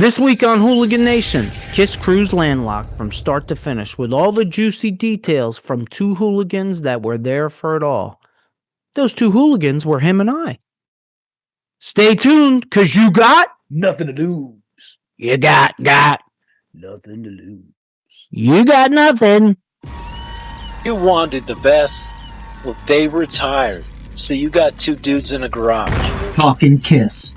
This week on Hooligan Nation, KISS Kruise Landlocked from start to finish with all the juicy details from two hooligans that were there for it all. Those two hooligans were him and I. Stay tuned, cause you got nothing to lose. You got Nothing to lose. You got nothing. You wanted the best. Well, they retired. So you got two dudes in a garage. Talking KISS.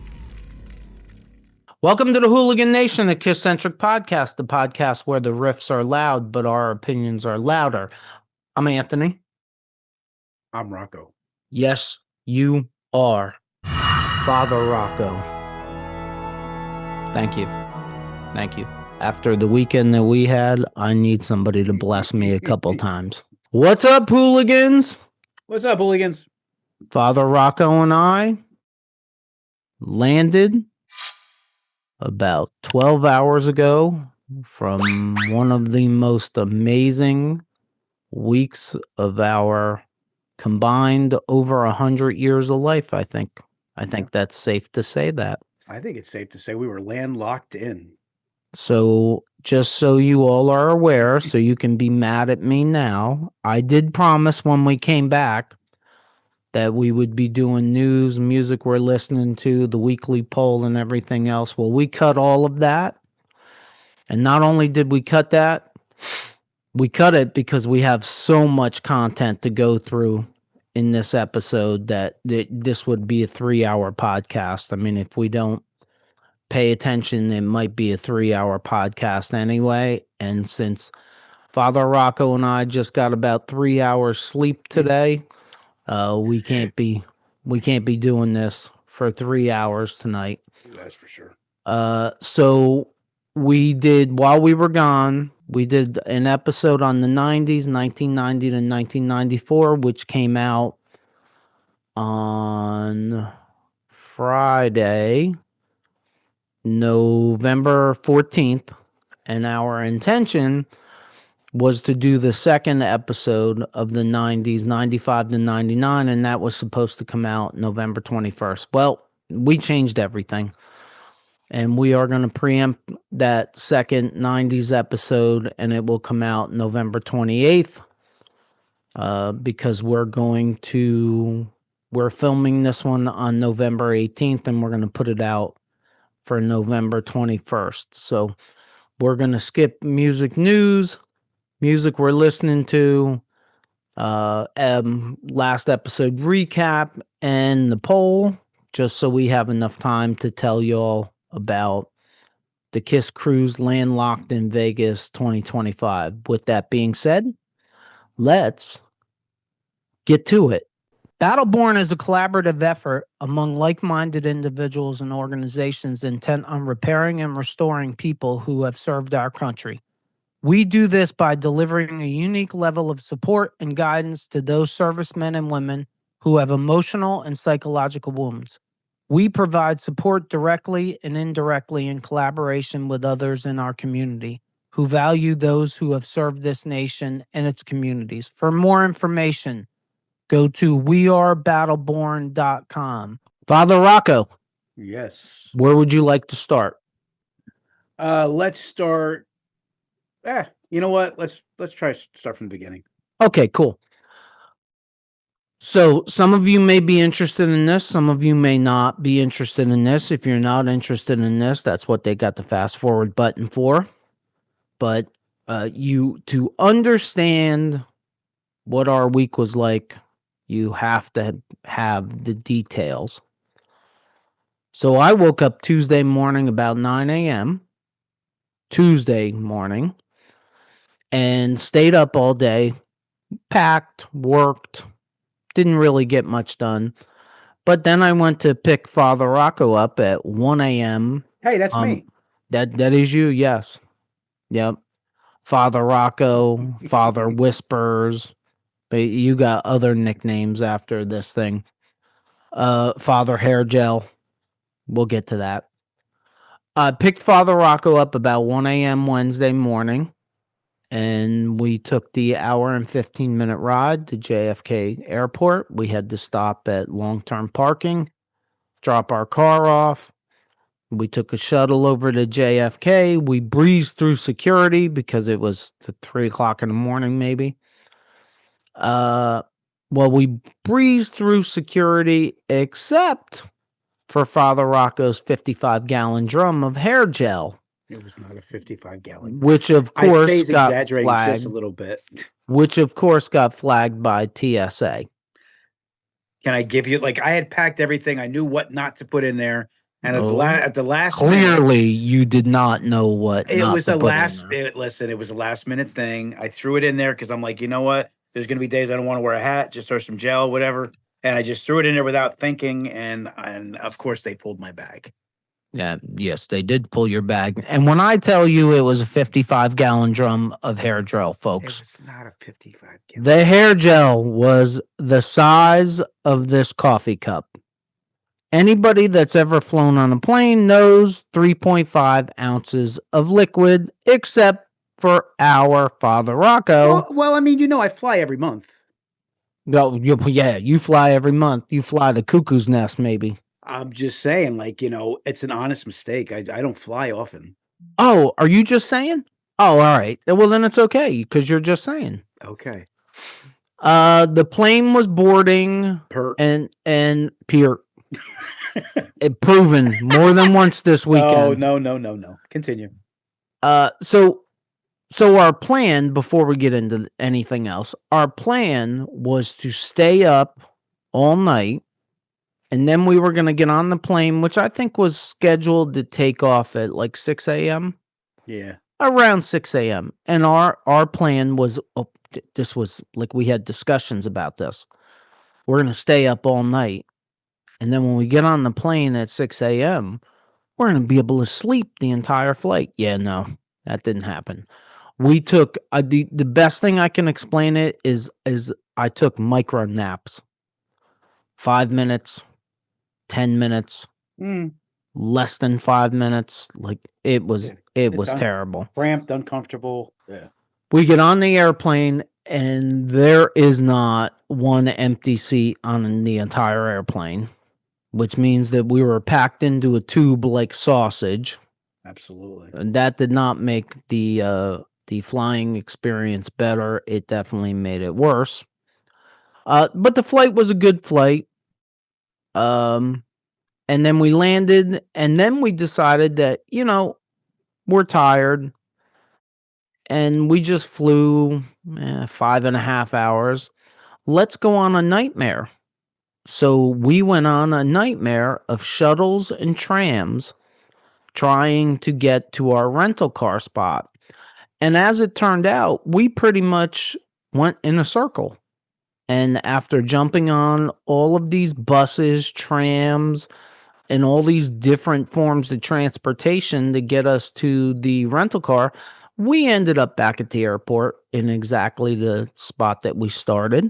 Welcome to the Hooligan Nation, a KISS-Centric Podcast, the podcast where the riffs are loud, but our opinions are louder. I'm Anthony. I'm Rocco. Yes, you are Father Rocco. Thank you. Thank you. After the weekend that we had, I need somebody to bless me a couple times. What's up, hooligans? What's up, hooligans? Father Rocco and I landed about 12 hours ago from one of the most amazing weeks of our combined over 100 years of life, I think. I think that's safe to say that. I think it's safe to say we were landlocked in. So just so you all are aware, so you can be mad at me now, I did promise when we came back that we would be doing news, music we're listening to, the weekly poll, and everything else. Well, we cut all of that. And not only did we cut that, we cut it because we have so much content to go through in this episode that this would be a 3-hour podcast. I mean, if we don't pay attention, it might be a 3-hour podcast anyway. And since Father Rocco and I just got about 3 hours sleep today, we can't be doing this for 3 hours tonight. That's for sure. So we did, while we were gone, we did an episode on the 90s, 1990 to 1994, which came out on Friday, November 14th. And our intention was to do the second episode of the 90s, 95 to 99, and that was supposed to come out November 21st. Well, we changed everything, and we are going to preempt that second 90s episode, and it will come out November 28th, because we're filming this one on November 18th, and we're going to put it out for November 21st. So we're going to skip music news, music we're listening to, last episode recap, and the poll, just so we have enough time to tell y'all about the KISS Kruise Landlocked in Vegas 2025. With that being said, let's get to it. Battleborn is a collaborative effort among like-minded individuals and organizations intent on repairing and restoring people who have served our country. We do this by delivering a unique level of support and guidance to those servicemen and women who have emotional and psychological wounds. We provide support directly and indirectly in collaboration with others in our community who value those who have served this nation and its communities. For more information, go to wearebattleborn.com. Father Rocco. Yes. Where would you like to start? Let's start. You know what? Let's try to start from the beginning. Okay, cool. So some of you may be interested in this. Some of you may not be interested in this. If you're not interested in this, that's what they got the fast forward button for. But to understand what our week was like, you have to have the details. So I woke up Tuesday morning about 9 a.m. Tuesday morning and stayed up all day, packed, worked, didn't really get much done. But then I went to pick Father Rocco up at 1 a.m. Hey, that's me. That is you, yes. Yep. Father Rocco, Father Whispers. But you got other nicknames after this thing. Father Hair Gel. We'll get to that. I picked Father Rocco up about 1 a.m. Wednesday morning, and we took the hour and 15-minute ride to JFK Airport. We had to stop at long-term parking, drop our car off. We took a shuttle over to JFK. We breezed through security because it was 3 o'clock in the morning, maybe. We breezed through security except for Father Rocco's 55-gallon drum of hair gel. It was not a 55-gallon. Which, of I'd course, say he's got exaggerating flagged. just a little bit. Which, of course, got flagged by TSA. Can I give you, like, I had packed everything. I knew what not to put in there. And at the last clearly, minute, you did not know what it not was to a put last, in there. listen, it was a last minute thing. I threw it in there because I'm like, you know what? There's going to be days I don't want to wear a hat, just throw some gel, whatever. And I just threw it in there without thinking. And of course, they pulled my bag. Yeah, yes, they did pull your bag. And when I tell you it was a 55-gallon drum of hair gel, It folks, was not a 55-gallon. the hair gel was the size of this coffee cup. Anybody that's ever flown on a plane knows 3.5 ounces of liquid, except for our Father Rocco. Well, I mean, you know, I fly every month. No, you fly every month. You fly the cuckoo's nest, maybe. I'm just saying, like, you know, it's an honest mistake. I don't fly often. Oh, are you just saying? Oh, all right. Well, then it's okay because you're just saying. Okay. The plane was boarding and Peter. It proven more than once this weekend. No. Continue. So our plan, before we get into anything else, our plan was to stay up all night, and then we were going to get on the plane, which I think was scheduled to take off at like 6 a.m. Yeah. Around 6 a.m. And our plan was, this was like we had discussions about this. We're going to stay up all night. And then when we get on the plane at 6 a.m., we're going to be able to sleep the entire flight. Yeah, no, that didn't happen. We took, the best thing I can explain it is I took micro naps. 5 minutes, 10 minutes, less than 5 minutes. Like it was terrible. Cramped, uncomfortable. Yeah. We get on the airplane and there is not one empty seat on the entire airplane, which means that we were packed into a tube like sausage. Absolutely. And that did not make the flying experience better. It definitely made it worse. But the flight was a good flight. And then we landed, and then we decided that, you know, we're tired. And we just flew 5.5 hours. Let's go on a nightmare. So we went on a nightmare of shuttles and trams trying to get to our rental car spot. And as it turned out, we pretty much went in a circle. And after jumping on all of these buses, trams, and all these different forms of transportation to get us to the rental car, we ended up back at the airport in exactly the spot that we started.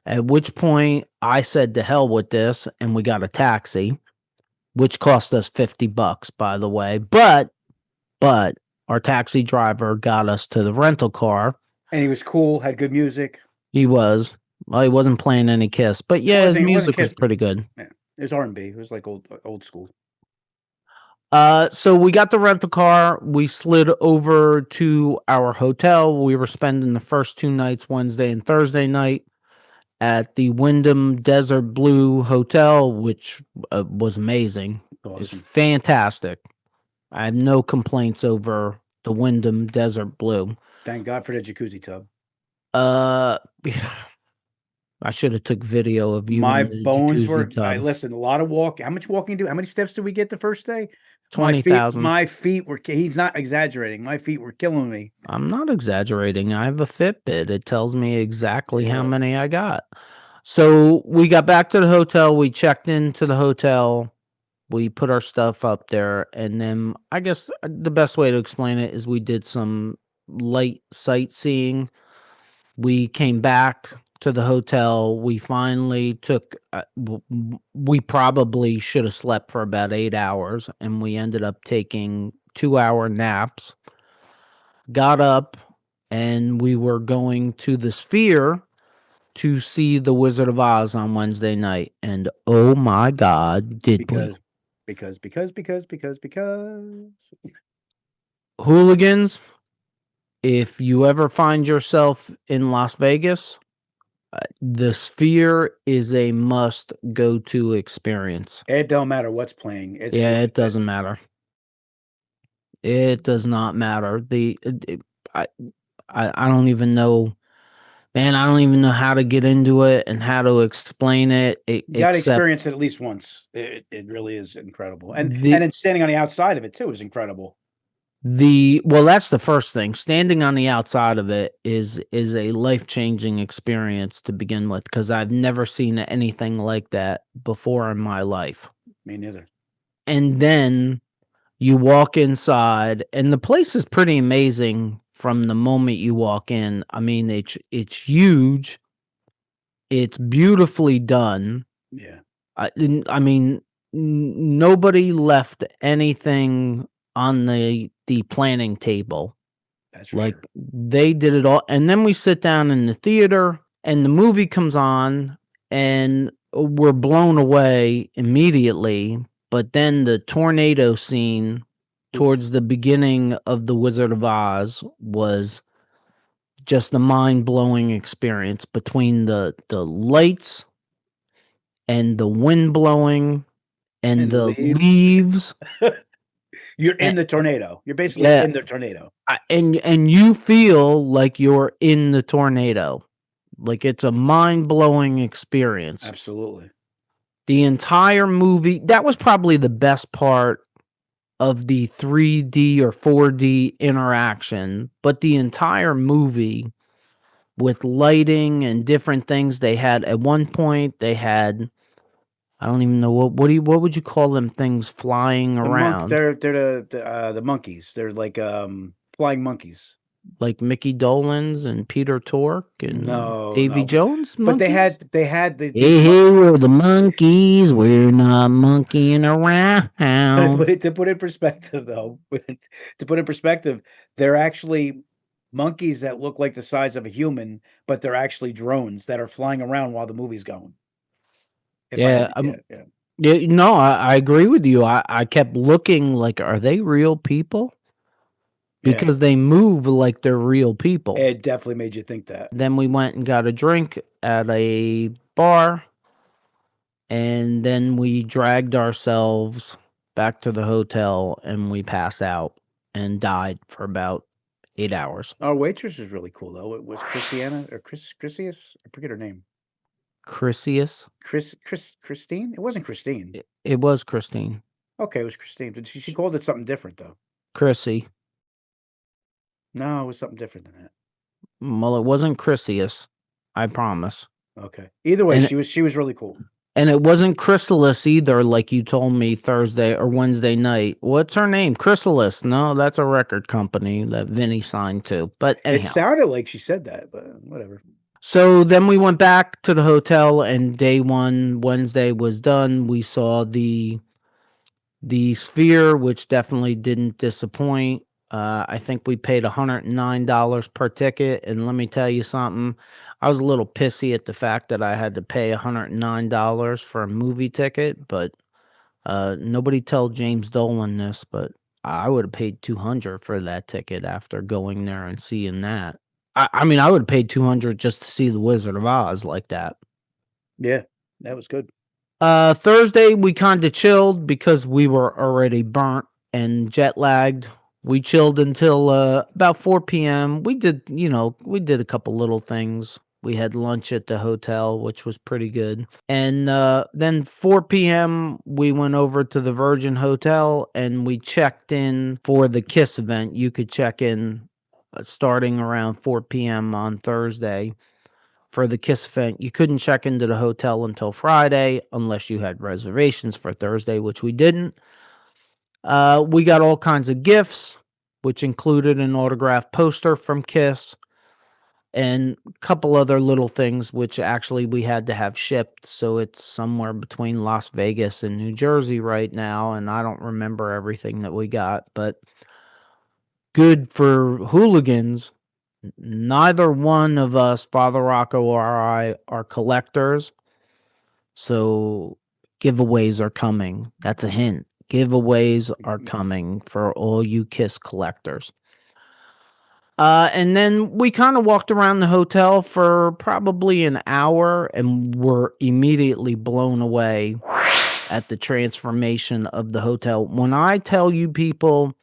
At which point I said to hell with this, and we got a taxi, which cost us $50, by the way. But our taxi driver got us to the rental car. And he was cool, had good music. He was. Well, he wasn't playing any KISS, but yeah, his music was pretty good. Yeah. It was R&B. It was like old school. So we got the rental car. We slid over to our hotel. We were spending the first 2 nights, Wednesday and Thursday night, at the Wyndham Desert Blue Hotel, which was amazing. Awesome. It's fantastic. I have no complaints over the Wyndham Desert Blue. Thank God for the jacuzzi tub. I should have took video of you. My bones were. Listen, a lot of walking. How many steps did we get the first day? 20,000. My feet were. He's not exaggerating. My feet were killing me. I'm not exaggerating. I have a Fitbit. It tells me exactly how many I got. So we got back to the hotel. We checked into the hotel. We put our stuff up there. And then I guess the best way to explain it is we did some light sightseeing. We came back to the hotel. We finally took, we probably should have slept for about 8 hours, and we ended up taking 2-hour naps. Got up, and we were going to the Sphere to see The Wizard of Oz on Wednesday night. And oh my God, did we? because. Hooligans, if you ever find yourself in Las Vegas, the Sphere is a must go to experience. It don't matter what's playing. It's Yeah, worth it doesn't matter. It does not matter. I don't even know, man. I don't even know how to get into it and how to explain it. You got to experience it at least once. It really is incredible, and then standing on the outside of it too is incredible. Well, that's the first thing. Standing on the outside of it is a life-changing experience to begin with, because I've never seen anything like that before in my life. Me neither. And then you walk inside, and the place is pretty amazing from the moment you walk in. I mean, it's huge. It's beautifully done. Yeah. I mean, nobody left anything on the planning table. That's like sure. They did it all. And then we sit down in the theater and the movie comes on and we're blown away immediately. But then the tornado scene towards the beginning of The Wizard of Oz was just a mind-blowing experience, between the lights and the wind blowing and the leaves. You're in the tornado. You're basically in the tornado. And you feel like you're in the tornado. Like, it's a mind-blowing experience. Absolutely. The entire movie, that was probably the best part of the 3D or 4D interaction, but the entire movie with lighting and different things they had. At one point, they had, I don't even know what would you call them things flying around? They're the monkeys. They're like flying monkeys, like Mickey Dolenz and Peter Tork and Davy Jones. Monkeys? But they had the hey, we're the monkeys. We're not monkeying around. To put in perspective, though, they're actually monkeys that look like the size of a human, but they're actually drones that are flying around while the movie's going. No, I agree with you. I kept looking like, are they real people? Because they move like they're real people. It definitely made you think that. Then we went and got a drink at a bar, and then we dragged ourselves back to the hotel, and we passed out and died for about 8 hours. Our waitress was really cool, though. It was Christiana or Chrysius. I forget her name. Christine? It wasn't Christine. It was Christine. Okay, it was Christine. But she called it something different, though. Chrissy. No, it was something different than that. Well, it wasn't Chrysius, I promise. Okay. Either way, she was really cool. And it wasn't Chrysalis either, like you told me Thursday or Wednesday night. What's her name? Chrysalis. No, that's a record company that Vinny signed to. But anyhow. It sounded like she said that, but whatever. So then we went back to the hotel, and day one, Wednesday, was done. We saw the Sphere, which definitely didn't disappoint. I think we paid $109 per ticket, and let me tell you something. I was a little pissy at the fact that I had to pay $109 for a movie ticket, but nobody told James Dolan this, but I would have paid $200 for that ticket after going there and seeing that. I mean, I would have paid $200 just to see The Wizard of Oz like that. Yeah, that was good. Thursday, we kind of chilled because we were already burnt and jet lagged. We chilled until about 4 p.m. We did a couple little things. We had lunch at the hotel, which was pretty good. And then 4 p.m., we went over to the Virgin Hotel and we checked in for the KISS event. You could check in starting around 4 p.m. on Thursday for the KISS event. You couldn't check into the hotel until Friday unless you had reservations for Thursday, which we didn't. We got all kinds of gifts, which included an autographed poster from KISS and a couple other little things, which actually we had to have shipped. So it's somewhere between Las Vegas and New Jersey right now, and I don't remember everything that we got, but good for hooligans. Neither one of us, Father Rocco or I, are collectors, so giveaways are coming. That's a hint. Giveaways are coming for all you KISS collectors. And then we kind of walked around the hotel for probably an hour and were immediately blown away at the transformation of the hotel. When I tell you people,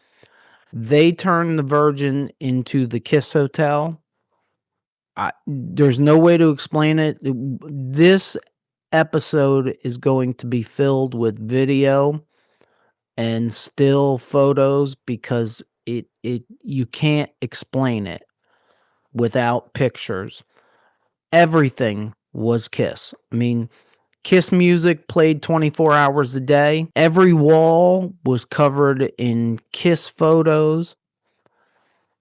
they turned the Virgin into the KISS Hotel, there's no way to explain it. This episode is going to be filled with video and still photos because it you can't explain it without pictures. Everything was KISS. I mean, KISS music played 24 hours a day. Every wall was covered in KISS photos.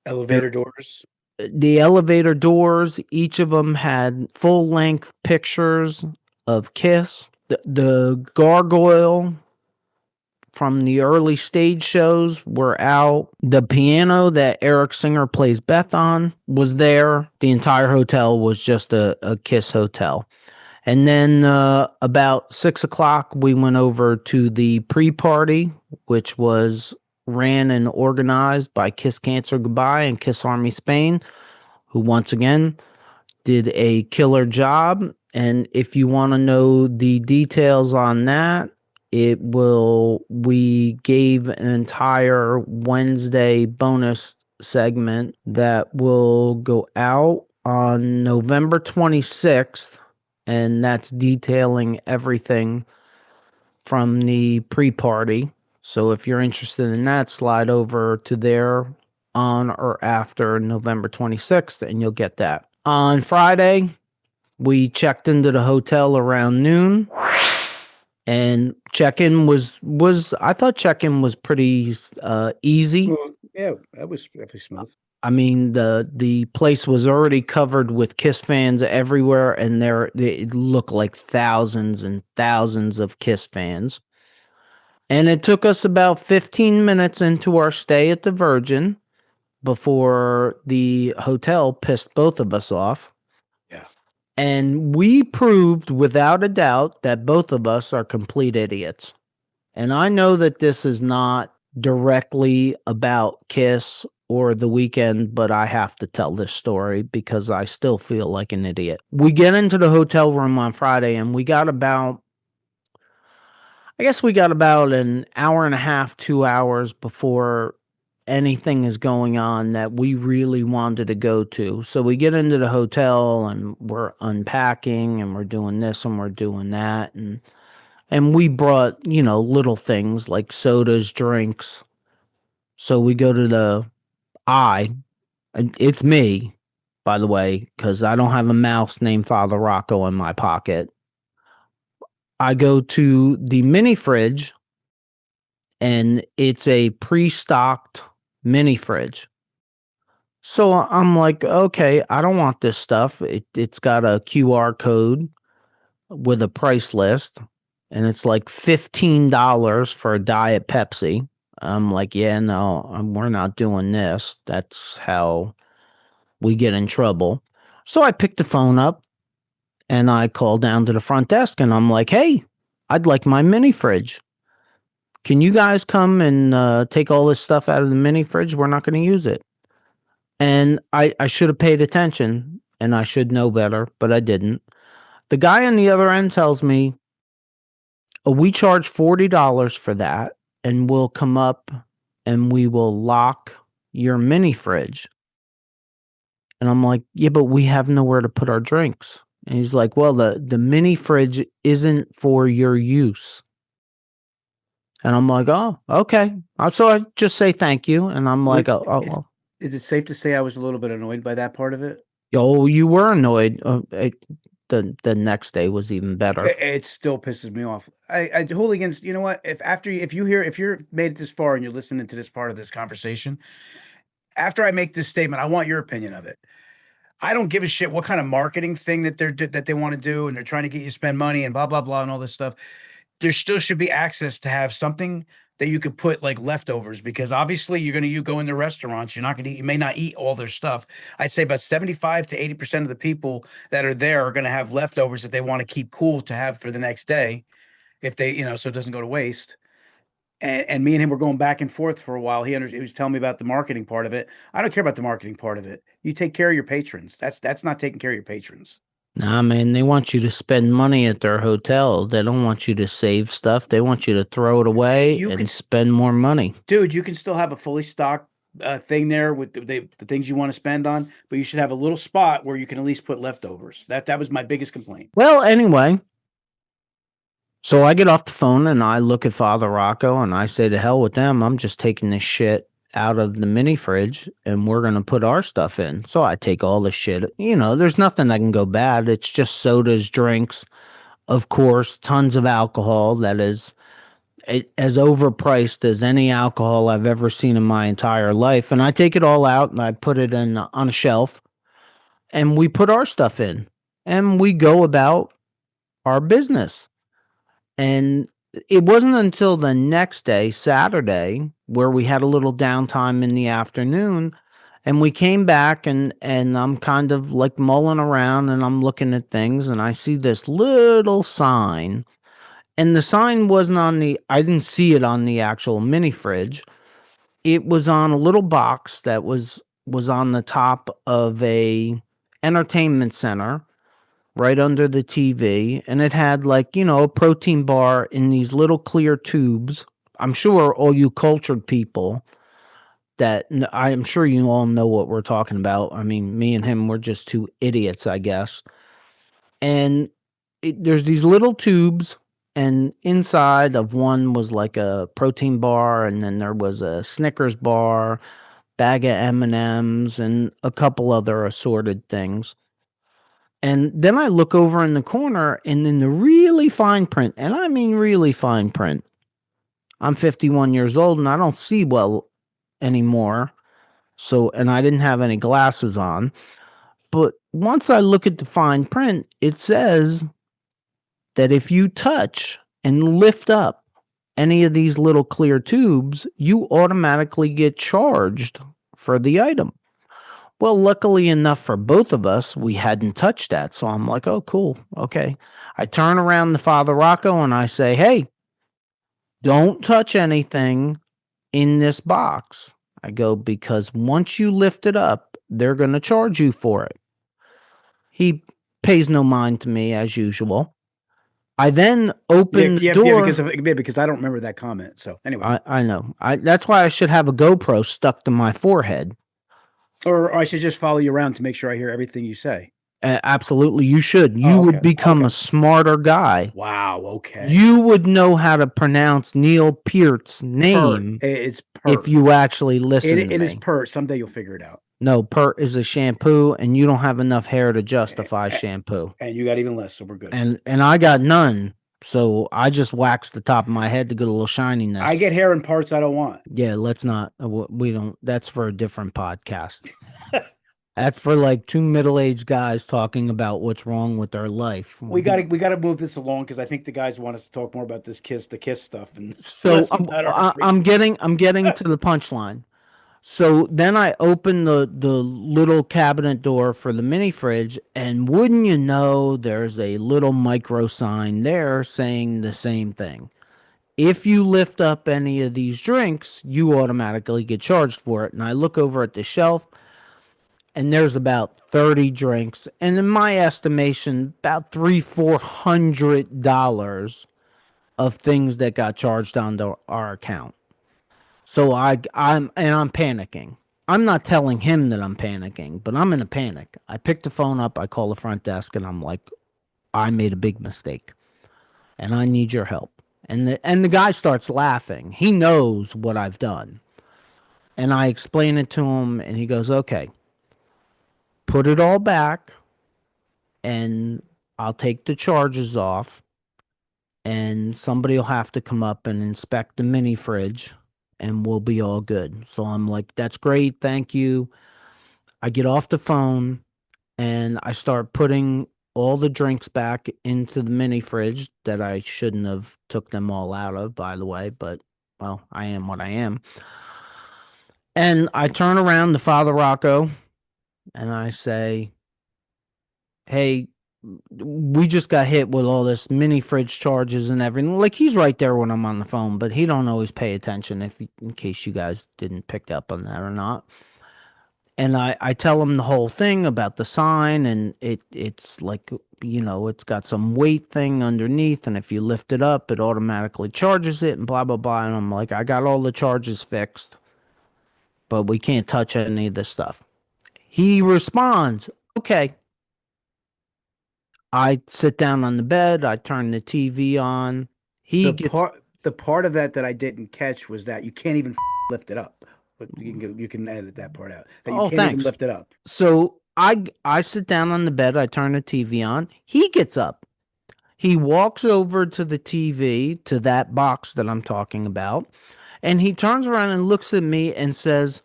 Elevator doors. The elevator doors, each of them had full-length pictures of KISS. The gargoyle from the early stage shows were out. The piano that Eric Singer plays Beth on was there. The entire hotel was just a KISS hotel. And then about 6 o'clock, we went over to the pre-party, which was ran and organized by KISS Cancer Goodbye and KISS Army Spain, who once again did a killer job. And if you want to know the details on that, we gave an entire Wednesday bonus segment that will go out on November 26th, and that's detailing everything from the pre-party. So if you're interested in that, slide over to there on or after November 26th, and you'll get that. On Friday, we checked into the hotel around noon. And check-in was I thought check-in was pretty easy. Well, yeah, that was definitely smooth. I mean, the place was already covered with KISS fans everywhere, and it looked like thousands and thousands of KISS fans. And it took us about 15 minutes into our stay at the Virgin before the hotel pissed both of us off. And we proved without a doubt that both of us are complete idiots. And I know that this is not directly about KISS or the weekend, but I have to tell this story because I still feel like an idiot. We get into the hotel room on Friday and we got about an hour and a half, 2 hours before anything is going on that we really wanted to go to. So we get into the hotel and we're unpacking and we're doing this and we're doing that. And we brought, little things like sodas, drinks. So we go to it's me, by the way, because I don't have a mouse named Father Rocco in my pocket. I go to the mini fridge and it's a pre-stocked mini fridge. So I'm like, okay, I don't want this stuff. It's got a QR code with a price list, and it's like $15 for a Diet Pepsi. I'm like, yeah, no, we're not doing this. That's how we get in trouble. So I picked the phone up and I called down to the front desk and I'm like, hey, I'd like my mini fridge. Can you guys come and take all this stuff out of the mini fridge? We're not going to use it. And I should have paid attention and I should know better, but I didn't. The guy on the other end tells me, we charge $40 for that and we'll come up and we will lock your mini fridge. And I'm like, yeah, but we have nowhere to put our drinks. And he's like, well, the mini fridge isn't for your use. And I'm like, oh, okay. So I just say thank you. And I'm like, Is it safe to say I was a little bit annoyed by that part of it? Oh, you were annoyed. The next day was even better. It still pisses me off. I hooligans, you know what? If you're made it this far and you're listening to this part of this conversation, after I make this statement, I want your opinion of it. I don't give a shit what kind of marketing thing that they want to do, and they're trying to get you to spend money and blah blah blah and all this stuff. There still should be access to have something that you could put like leftovers, because obviously you go into restaurants, you may not eat all their stuff. I'd say about 75 to 80% of the people that are there are going to have leftovers that they want to keep cool to have for the next day, if they, so it doesn't go to waste. And me and him were going back and forth for a while. He was telling me about the marketing part of it. I don't care about the marketing part of it. You take care of your patrons. That's not taking care of your patrons. Nah, man, they want you to spend money at their hotel. They don't want you to save stuff. They want you to throw it away and spend more money. Dude, you can still have a fully stocked thing there with the things you want to spend on, but you should have a little spot where you can at least put leftovers. That was my biggest complaint. Well, anyway, so I get off the phone and I look at Father Rocco and I say, to hell with them. I'm just taking this shit out of the mini fridge and we're going to put our stuff in. So I take all the shit. There's nothing that can go bad. It's just sodas, drinks, of course, tons of alcohol that is as overpriced as any alcohol I've ever seen in my entire life. And I take it all out and I put it on a shelf and we put our stuff in and we go about our business. And it wasn't until the next day, Saturday, where we had a little downtime in the afternoon and we came back and I'm kind of like mulling around and I'm looking at things and I see this little sign. And the sign wasn't I didn't see it on the actual mini fridge. It was on a little box that was on the top of a entertainment center right under the TV. And it had a protein bar in these little clear tubes. I'm sure all you cultured people I'm sure you all know what we're talking about. I mean, me and him, we're just two idiots, I guess. And there's these little tubes. And inside of one was like a protein bar, and then there was a Snickers bar, bag of M&Ms, and a couple other assorted things. And then I look over in the corner, and in the really fine print, and I mean really fine print, I'm 51 years old, and I don't see well anymore. And I didn't have any glasses on. But once I look at the fine print, it says that if you touch and lift up any of these little clear tubes, you automatically get charged for the item. Well, luckily enough for both of us, we hadn't touched that. So I'm like, oh, cool. Okay. I turn around to Father Rocco and I say, hey, don't touch anything in this box. I go, because once you lift it up, they're going to charge you for it. He pays no mind to me as usual. I then open the door. Because I don't remember that comment. So anyway, I know. That's why I should have a GoPro stuck to my forehead. Or I should just follow you around to make sure I hear everything you say. Absolutely, you should. You would become a smarter guy. Wow. Okay. You would know how to pronounce Neil Peart's name. It's Pert. If you actually listen. It is Pert. Someday you'll figure it out. No, Pert is a shampoo, and you don't have enough hair to justify shampoo. And you got even less, so we're good. And I got none, so I just waxed the top of my head to get a little shininess. I get hair in parts I don't want. Yeah, let's not. We don't. That's for a different podcast. That's for like two middle-aged guys talking about what's wrong with their life. We gotta move this along because I think the guys want us to talk more about the KISS stuff. And so I'm getting to the punchline. So then I open the little cabinet door for the mini fridge, and wouldn't you know, there's a little micro sign there saying the same thing. If you lift up any of these drinks, you automatically get charged for it. And I look over at the shelf, and there's about 30 drinks, and in my estimation, about $400 of things that got charged onto our account. So I'm panicking. I'm not telling him that I'm panicking, but I'm in a panic. I pick the phone up, I call the front desk, and I'm like, I made a big mistake, and I need your help. And the guy starts laughing. He knows what I've done. And I explain it to him, and he goes, okay, put it all back, and I'll take the charges off, and somebody will have to come up and inspect the mini fridge, and we'll be all good. So I'm like, that's great, thank you. I get off the phone, and I start putting all the drinks back into the mini fridge that I shouldn't have took them all out of, by the way, but, well, I am what I am. And I turn around to Father Rocco, and I say, hey, we just got hit with all this mini fridge charges and everything. Like, he's right there when I'm on the phone, but he don't always pay attention, in case you guys didn't pick up on that or not. And I tell him the whole thing about the sign, and it's like, it's got some weight thing underneath, and if you lift it up, it automatically charges it, and blah, blah, blah. And I'm like, I got all the charges fixed, but we can't touch any of this stuff. He responds, okay. I sit down on the bed. I turn the TV on. The part of that I didn't catch was that you can't even lift it up. But you can edit that part out. That you can't even lift it up. So I sit down on the bed. I turn the TV on. He gets up. He walks over to the TV, to that box that I'm talking about, and he turns around and looks at me and says,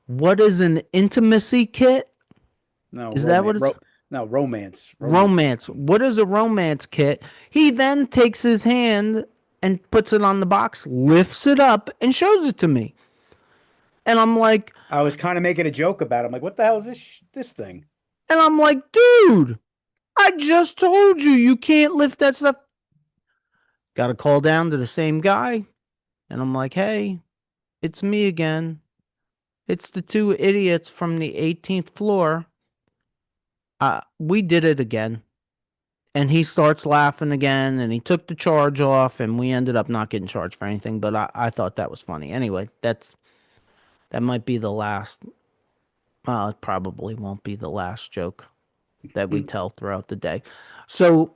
"What is an intimacy kit?" No, is that what it's? No, romance. Romance. What is a romance kit? He then takes his hand and puts it on the box, lifts it up, and shows it to me. And I'm like, I was kind of making a joke about it. I'm like, what the hell is this thing? And I'm like, dude, I just told you can't lift that stuff. Got to call down to the same guy. And I'm like, hey, it's me again. It's the two idiots from the 18th floor. We did it again. And he starts laughing again, and he took the charge off, and we ended up not getting charged for anything, but I thought that was funny. Anyway, that might be the last. Well, it probably won't be the last joke that we tell throughout the day. So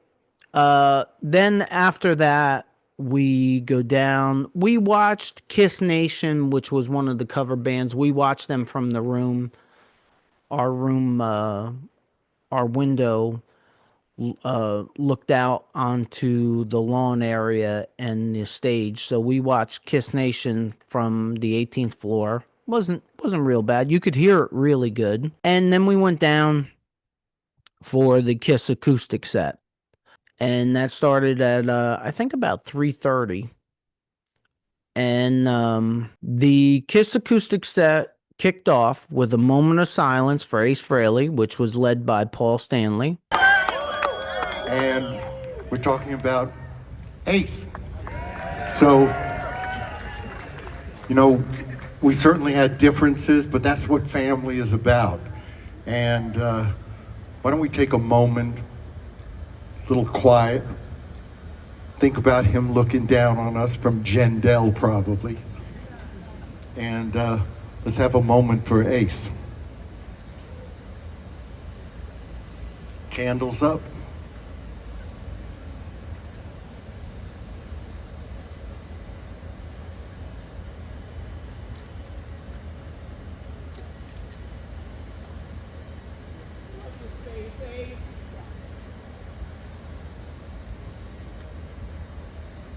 then after that, we go down. We watched KISS Nation, which was one of the cover bands. We watched them from the room. Our window looked out onto the lawn area and the stage. So we watched KISS Nation from the 18th floor. Wasn't real bad. You could hear it really good. And then we went down for the KISS acoustic set. And that started at I think about 3:30. And the KISS acoustic set kicked off with a moment of silence for Ace Frehley, which was led by Paul Stanley. And we're talking about Ace. So, we certainly had differences, but that's what family is about. And why don't we take a moment, a little quiet, think about him looking down on us from Jendel, probably. And let's have a moment for Ace. Candles up.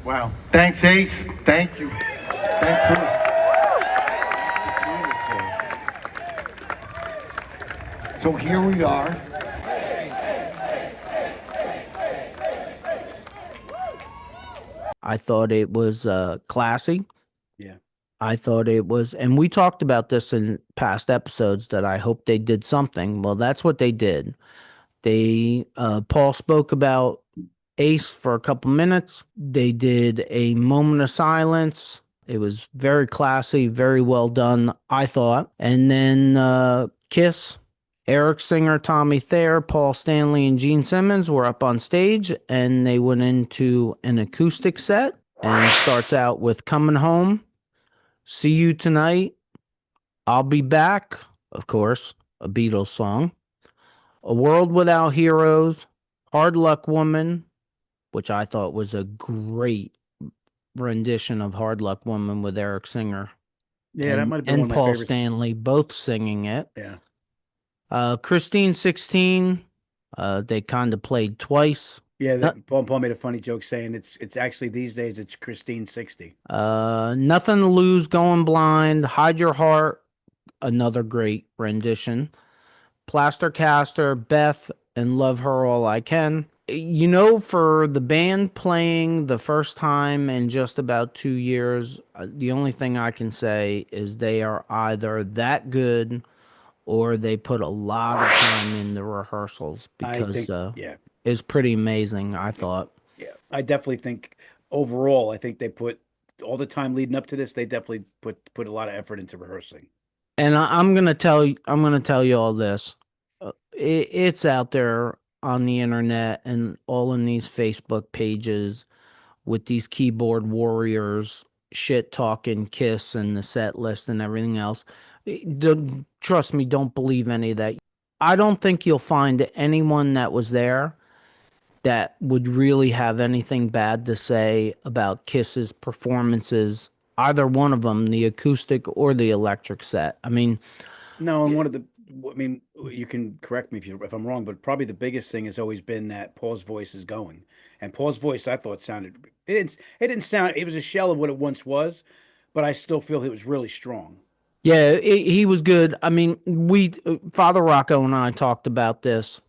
Wow. Thanks, Ace. Thank you. Thanks for doing this for us. So here we are. I thought it was classy. Yeah. I thought it was, and we talked about this in past episodes, that I hope they did something. Well, that's what they did. Paul spoke about Ace for a couple minutes. They did a moment of silence. It was very classy, very well done, I thought. And then KISS, Eric Singer, Tommy Thayer, Paul Stanley, and Gene Simmons were up on stage, and they went into an acoustic set. And it starts out with Coming Home, See You Tonight, I'll Be Back, of course, a Beatles song, A World Without Heroes, Hard Luck Woman, which I thought was a great rendition of Hard Luck Woman with Eric Singer. Yeah, that might have been one of my Paul favorites. Stanley both singing it. Yeah. Christine 16, they kind of played twice. Yeah, Paul made a funny joke saying it's actually these days it's Christine 60. Nothing to Lose, Going Blind, Hide Your Heart, another great rendition. Plaster Caster, Beth, and Love Her All I Can. For the band playing the first time in just about 2 years, the only thing I can say is they are either that good or they put a lot of time in the rehearsals, because is pretty amazing, I thought. Yeah, I definitely think overall, I think they put all the time leading up to this. They definitely put a lot of effort into rehearsing. And I'm gonna tell you all this. It's out there on the internet and all in these Facebook pages with these keyboard warriors shit talking Kiss and the set list and everything else. Trust me, don't believe any of that. I don't think you'll find anyone that was there that would really have anything bad to say about Kiss's performances, either one of them, the acoustic or the electric set. I mean, No, and one of the, I mean, you can correct me if I'm wrong, but probably the biggest thing has always been that Paul's voice is going, and Paul's voice I thought sounded it didn't sound, it was a shell of what it once was, but I still feel it was really strong. yeah, he was good. I mean, Father Rocco and I talked about this.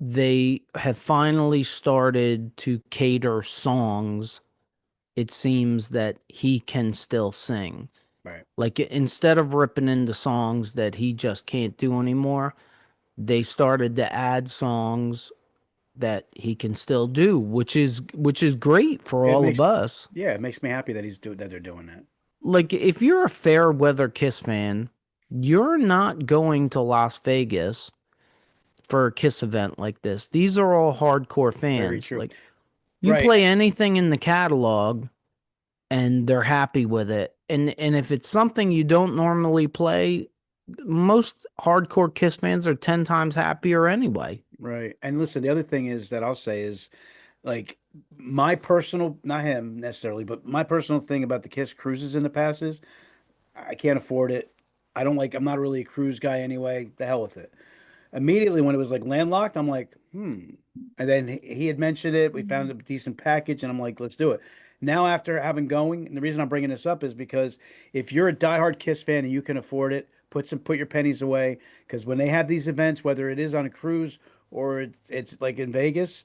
They have finally started to cater songs. It seems that he can still sing. Right. Like instead of ripping into songs that he just can't do anymore, they started to add songs that he can still do, which is great for It all makes of us. Yeah, it makes me happy that that they're doing that. Like if you're a fair weather Kiss fan, you're not going to Las Vegas for a Kiss event like this. These are all hardcore Very fans. true. Like you Right. play anything in the catalog and they're happy with it. And if it's something you don't normally play, most hardcore Kiss fans are 10 times happier anyway. Right. And listen, the other thing is that I'll say is like my personal, not him necessarily, but my personal thing about the Kiss cruises in the past is I can't afford it. I'm not really a cruise guy anyway. The hell with it. Immediately when it was like landlocked, I'm like, hmm. And then he had mentioned it. We found a decent package, and I'm like, let's do it. Now, after having going, and the reason I'm bringing this up is because if you're a diehard Kiss fan and you can afford it, put your pennies away. Because when they have these events, whether it is on a cruise or it's like in Vegas,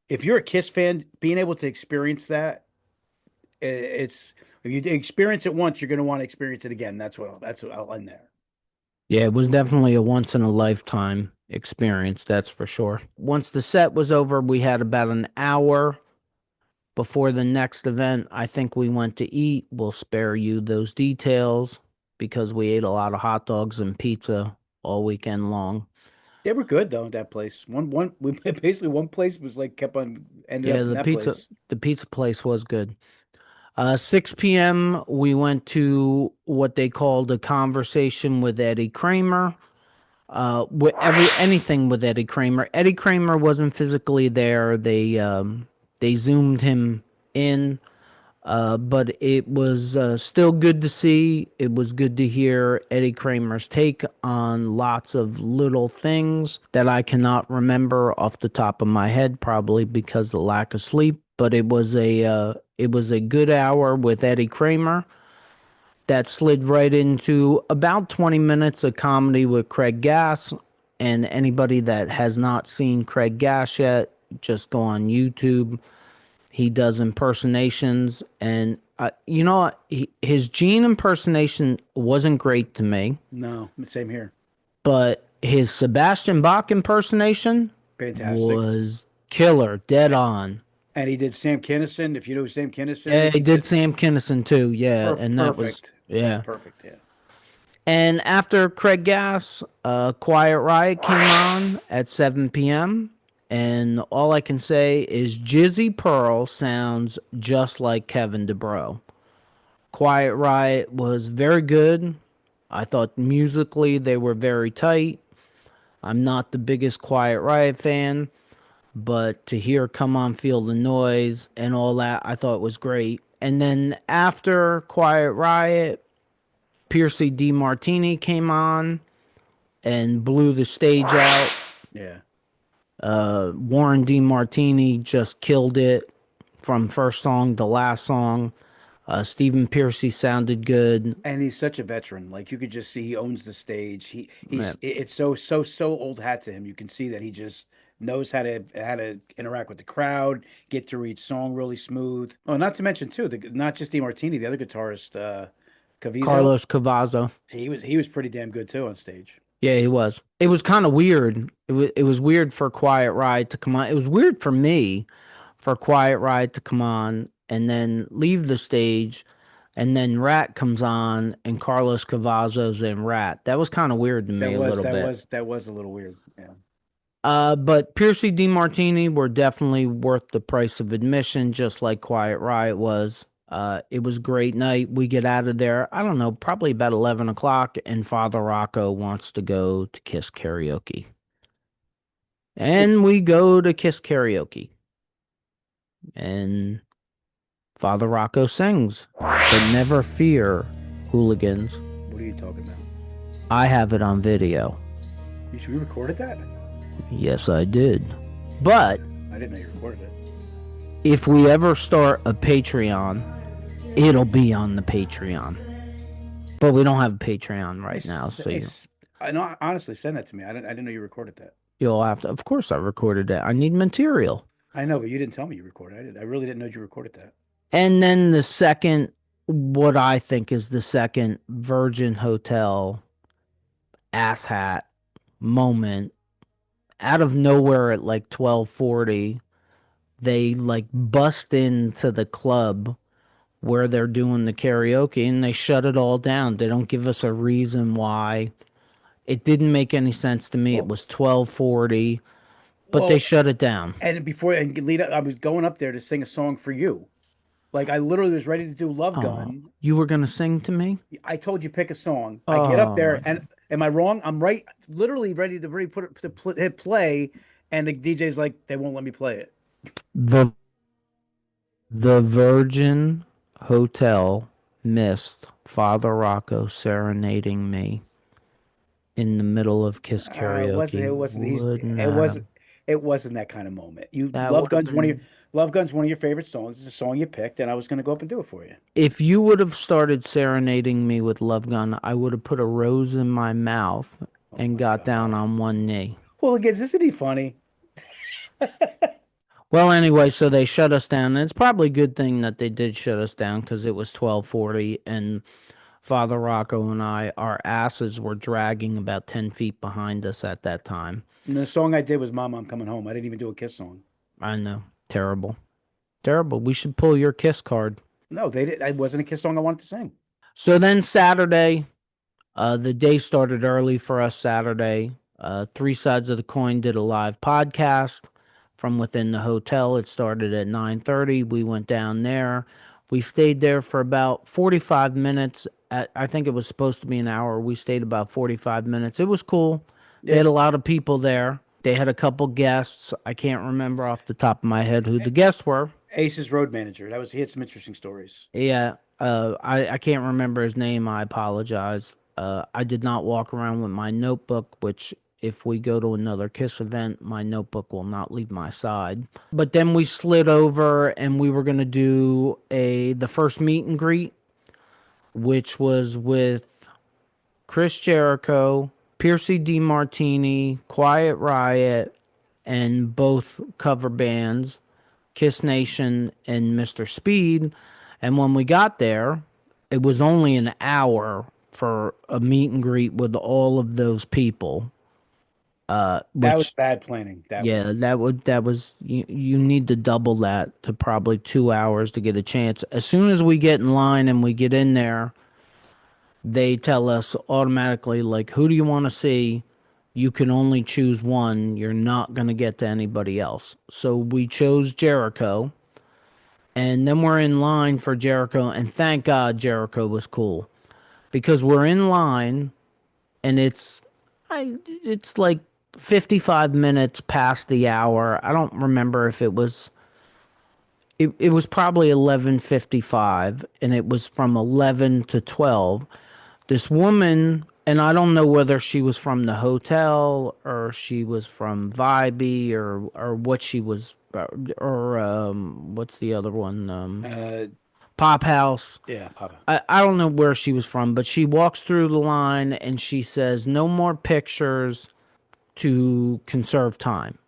if you're a Kiss fan, being able to experience that, it's if you experience it once, you're going to want to experience it again. That's what I'll end there. Yeah, it was definitely a once in a lifetime experience, that's for sure. Once the set was over, we had about an hour before the next event. I think we went to eat. We'll spare you those details because we ate a lot of hot dogs and pizza all weekend long. They were good though, that place. We basically one place was like kept on ended Yeah, up in that place. the pizza place was good. 6 p.m. we went to what they called a conversation with Eddie Kramer. With anything with Eddie Kramer. Eddie Kramer wasn't physically there. They zoomed him in. But it was still good to see. It was good to hear Eddie Kramer's take on lots of little things that I cannot remember off the top of my head, probably because of lack of sleep. But it was a good hour with Eddie Kramer that slid right into about 20 minutes of comedy with Craig Gass. And anybody that has not seen Craig Gass yet, just go on YouTube. He does impersonations, and you know what? His Gene impersonation wasn't great to me, No, same here. but his Sebastian Bach impersonation Fantastic. was killer, dead on. And he did Sam Kinison. If you know who Sam Kinison Yeah, is, he did Sam Kinison too. Yeah, and that was perfect. yeah. Perfect. Yeah. And after Craig Gass, Quiet Riot came on at 7 p.m. And all I can say is Jizzy Pearl sounds just like Kevin DeBro. Quiet Riot was very good. I thought musically they were very tight. I'm not the biggest Quiet Riot fan, but to hear Come On Feel the Noise and all that, I thought was great. And then after Quiet Riot, Piercy DeMartini came on and blew the stage out. Yeah. Warren DeMartini just killed it from first song to last song. Stephen Piercy sounded good. And he's such a veteran. Like you could just see he owns the stage. Yeah. It's so old hat to him. You can see that he just knows how to interact with the crowd, get through each song really smooth. Oh, not to mention too, not just DeMartini, the other guitarist, Cavizzo. Carlos Cavazo. He was pretty damn good too on stage. Yeah, he was. It was kind of weird. It was weird for Quiet Riot to come on. It was weird for me for Quiet Riot to come on and then leave the stage, and then Rat comes on and Carlos Cavazos and Rat. That was kind of weird to me a little bit. That was a little weird. Yeah. But Piercy DeMartini were definitely worth the price of admission, just like Quiet Riot was. It was a great night. We get out of there, I don't know, probably about 11 o'clock, and Father Rocco wants to go to Kiss Karaoke. And we go to Kiss Karaoke. And Father Rocco sings, but never fear, hooligans. What are you talking about? I have it on video. You recorded that? Yes, I did. But I didn't know you recorded it. if we ever start a Patreon, it'll be on the Patreon. But we don't have a Patreon right now, so I know. Honestly, send that to me. I didn't know you recorded that. you'll have to. Of course, I recorded it. I need material. I know, but you didn't tell me you recorded it. I really didn't know you recorded that. And then the second, what I think is the second Virgin Hotel asshat moment, out of nowhere at like 12:40, they like bust into the club where they're doing the karaoke and they shut it all down. They don't give us a reason why. It didn't make any sense to me. It was 12:40, but they shut it down. And lead up, I was going up there to sing a song for you. Like I literally was ready to do Love Gun. You were gonna sing to me? I told you pick a song. I get up there and am I wrong? I'm right, literally ready to hit play, and the DJ's like, they won't let me play it. The Virgin Hotel missed Father Rocco serenading me in the middle of Kiss Karaoke. It wasn't that kind of moment. That Love Gun's one of your favorite songs. It's a song you picked, and I was going to go up and do it for you. If you would have started serenading me with Love Gun, I would have put a rose in my mouth and got down on one knee. Hooligans, isn't he funny? Well, anyway, so they shut us down. And it's probably a good thing that they did shut us down because it was 12:40, and Father Rocco and our asses were dragging about 10 feet behind us at that time. And the song I did was Mama, I'm Coming Home. I didn't even do a Kiss song. I know. Terrible. Terrible. We should pull your Kiss card. No, they did. It wasn't a Kiss song I wanted to sing. So then Saturday, the day started early for us Saturday. Three Sides of the Coin did a live podcast from within the hotel. It started at 9:30. We went down there. We stayed there for about 45 minutes. I think it was supposed to be an hour. We stayed about 45 minutes. It was cool. They had a lot of people there. They had a couple guests. I can't remember off the top of my head who the guests were. Ace's road manager. He had some interesting stories. Yeah. I can't remember his name. I apologize. I did not walk around with my notebook, which if we go to another KISS event, my notebook will not leave my side. But then we slid over and we were going to do the first meet and greet, which was with Chris Jericho, Piercy DeMartini, Quiet Riot, and both cover bands, KISS Nation and Mr. Speed. And when we got there, it was only an hour for a meet and greet with all of those people. That was bad planning. That was you need to double that to probably 2 hours to get a chance. As soon as we get in line and we get in there, they tell us automatically, like, who do you want to see? You can only choose one. You're not going to get to anybody else. So we chose Jericho. And then we're in line for Jericho. And thank God Jericho was cool. Because we're in line and it's like 55 minutes past the hour. I don't remember if it was... It was probably 11:55, and it was from 11 to 12. This woman, and I don't know whether she was from the hotel or she was from Vibey or what she was, or what's the other one? Pop House. Yeah, Pop House. I don't know where she was from, but she walks through the line and she says, "No more pictures to conserve time."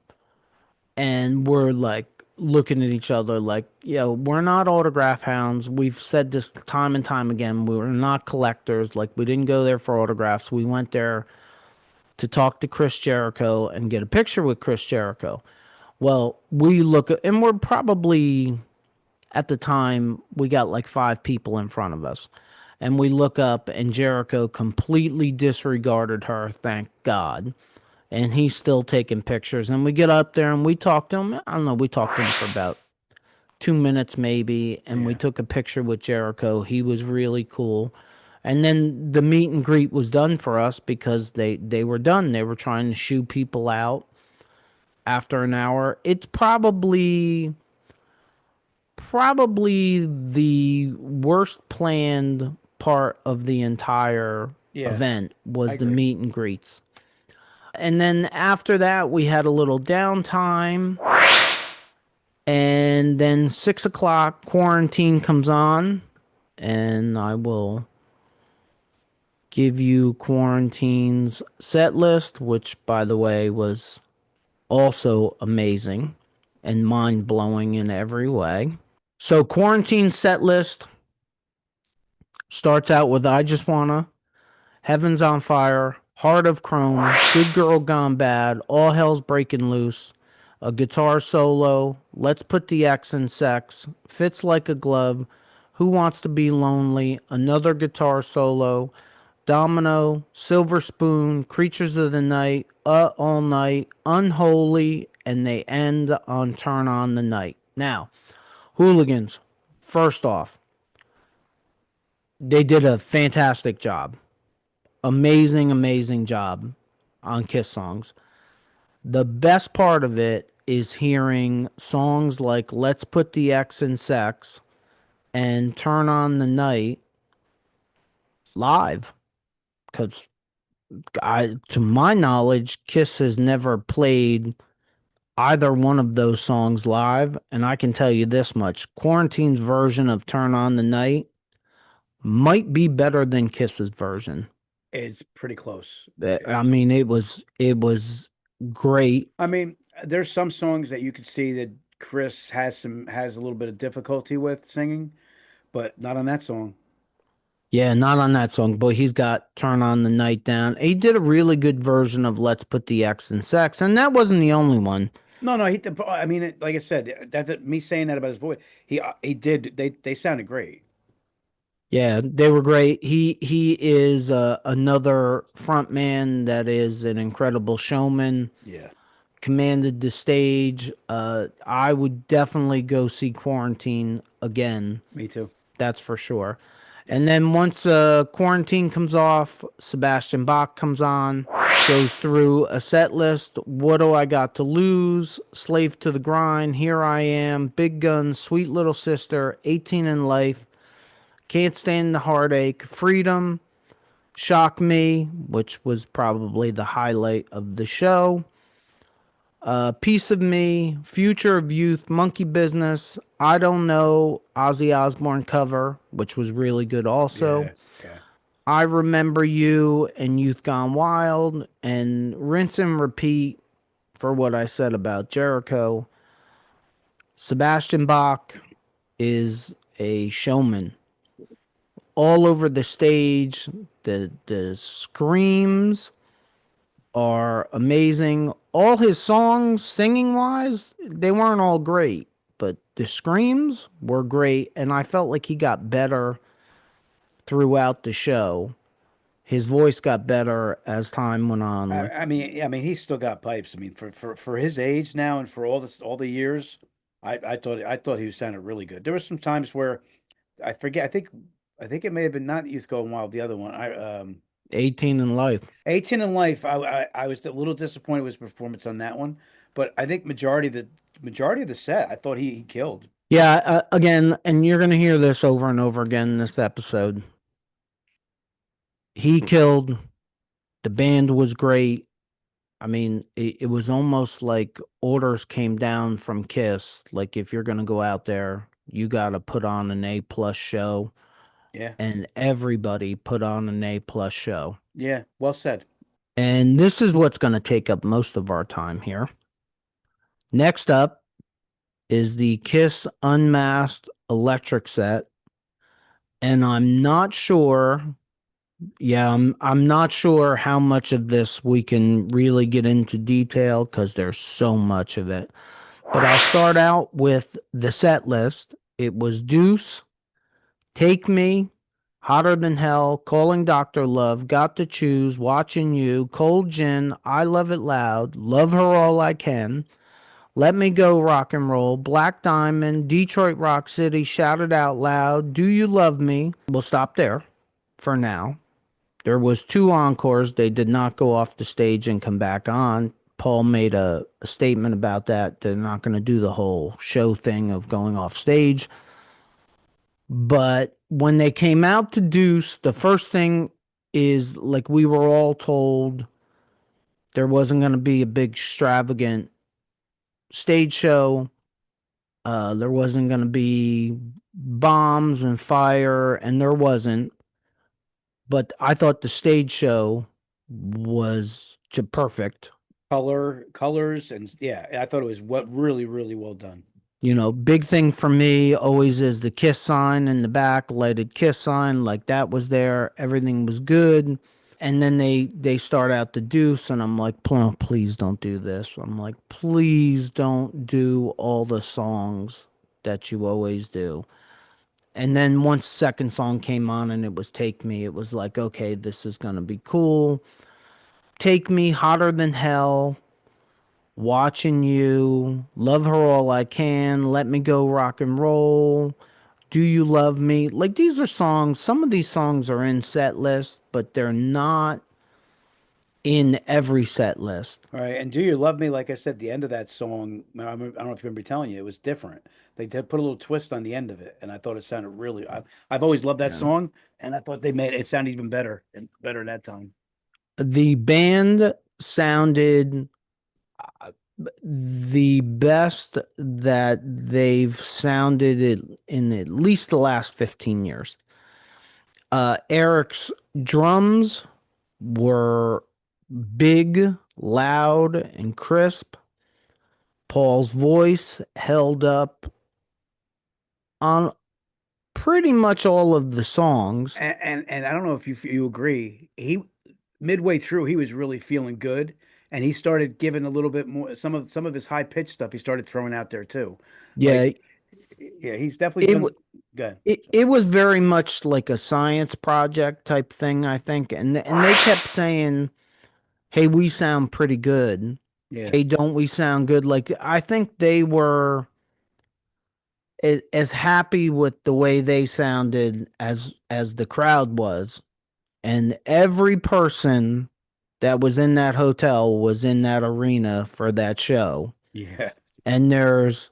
And we're like looking at each other like, yo, we're not autograph hounds. We've said this time and time again. We were not collectors. Like, we didn't go there for autographs. We went there to talk to Chris Jericho and get a picture with Chris Jericho. Well, we look at, and we're probably, at the time, we got like 5 people in front of us. And we look up, and Jericho completely disregarded her, thank God. And he's still taking pictures. And we get up there and we talk to him. I don't know, we talked to him for about 2 minutes maybe. And we took a picture with Jericho. He was really cool. And then the meet and greet was done for us because they were done. They were trying to shoo people out after an hour. It's probably the worst planned part of the entire event was the meet and greets. And then after that, we had a little downtime. And then 6 o'clock, quarantine comes on. And I will give you Quarantine's set list, which, by the way, was also amazing and mind-blowing in every way. So Quarantine set list starts out with I Just Wanna, Heaven's on Fire, Heart of Chrome, Good Girl Gone Bad, All Hell's Breaking Loose, a guitar solo, Let's Put the X in Sex, Fits Like a Glove, Who Wants to Be Lonely, another guitar solo, Domino, Silver Spoon, Creatures of the Night, All Night, Unholy, and they end on Turn on the Night. Now, Hooligans, first off, they did a fantastic job. Amazing job on KISS songs. The best part of it is hearing songs like Let's Put the X in Sex and Turn on the Night live. Because to my knowledge, KISS has never played either one of those songs live. And I can tell you this much. Quarantine's version of Turn on the Night might be better than KISS's version. It's pretty close. I mean, it was great. I mean, there's some songs that you could see that Chris has a little bit of difficulty with singing, but not on that song. Yeah, not on that song, but he's got Turn on the Night down. He did a really good version of Let's Put the X in Sex, and that wasn't the only one. No, I mean, like I said, that's me saying that about his voice. He did. They sounded great. Yeah, they were great. He is another front man that is an incredible showman. Yeah. Commanded the stage. I would definitely go see Quarantine again. Me too. That's for sure. And then once Quarantine comes off, Sebastian Bach comes on, goes through a set list. What Do I Got to Lose? Slave to the Grind, Here I Am, Big Guns, Sweet Little Sister, 18 in Life, Can't Stand the Heartache, Freedom, Shock Me, which was probably the highlight of the show, Piece of Me, Future of Youth, Monkey Business, I Don't Know, Ozzy Osbourne cover, which was really good also. Yeah. I Remember You and Youth Gone Wild, and rinse and repeat for what I said about Jericho. Sebastian Bach is a showman. All over the stage, the screams are amazing. All his songs, singing-wise, they weren't all great, but the screams were great, and I felt like he got better throughout the show. His voice got better as time went on. I mean, he's still got pipes. I mean, for his age now and for all the years, I thought he sounded really good. There were some times where I forget. I think it may have been not Youth Going Wild. The other one, 18 in Life. 18 in Life. I was a little disappointed with his performance on that one, but I think majority of the set, I thought he killed. Yeah, again, and you're going to hear this over and over again in this episode. He killed. The band was great. I mean, it was almost like orders came down from KISS. Like, if you're going to go out there, you got to put on an A+ show. Yeah. And everybody put on an A+ show. Yeah, well said. And this is what's going to take up most of our time here. Next up is the KISS Unmasked Electric set. And I'm not sure Yeah, I'm not sure how much of this we can really get into detail because there's so much of it. But I'll start out with the set list. It was Deuce, Take Me, Hotter Than Hell, Calling Dr. Love, Got to Choose, Watching You, Cold Gin, I Love It Loud, Love Her All I Can, Let Me Go Rock and Roll, Black Diamond, Detroit Rock City, Shout It Out Loud, Do You Love Me? We'll stop there for now. There was 2 encores. They did not go off the stage and come back on. Paul made a statement about that. They're not going to do the whole show thing of going off stage. But when they came out to Deuce, the first thing is, like, we were all told there wasn't going to be a big extravagant stage show. There wasn't going to be bombs and fire, and there wasn't. But I thought the stage show was perfect. Colors, and yeah, I thought it was really, really well done. You know, big thing for me always is the KISS sign in the back, lighted KISS sign, like that was there. Everything was good. And then they start out the Deuce, and I'm like, please don't do this. I'm like, please don't do all the songs that you always do. And then once the second song came on and it was Take Me, it was like, okay, this is going to be cool. Take Me, Hotter Than Hell, Watching You, Love Her All I Can, Let Me Go Rock and Roll, Do You Love Me? Like, these are songs, some of these songs are in set list, but they're not in every set list. All right, and Do You Love Me, like I said, the end of that song, I don't know if you remember telling you, it was different. They did put a little twist on the end of it, and I thought it sounded really, I've always loved that song, and I thought they made it sound even better, and better that time. The band sounded the best that they've sounded in at least the last 15 years. Eric's drums were big, loud, and crisp. Paul's voice held up on pretty much all of the songs. And I don't know if you agree, he midway through he was really feeling good, and he started giving a little bit more, some of his high pitched stuff he started throwing out there too. Yeah. Like, yeah, he's definitely good. It was very much like a science project type thing, I think. And they kept saying, hey, we sound pretty good. Yeah. Hey, don't we sound good? Like, I think they were as happy with the way they sounded as the crowd was. And every person that was in that hotel was in that arena for that show. Yeah. And there's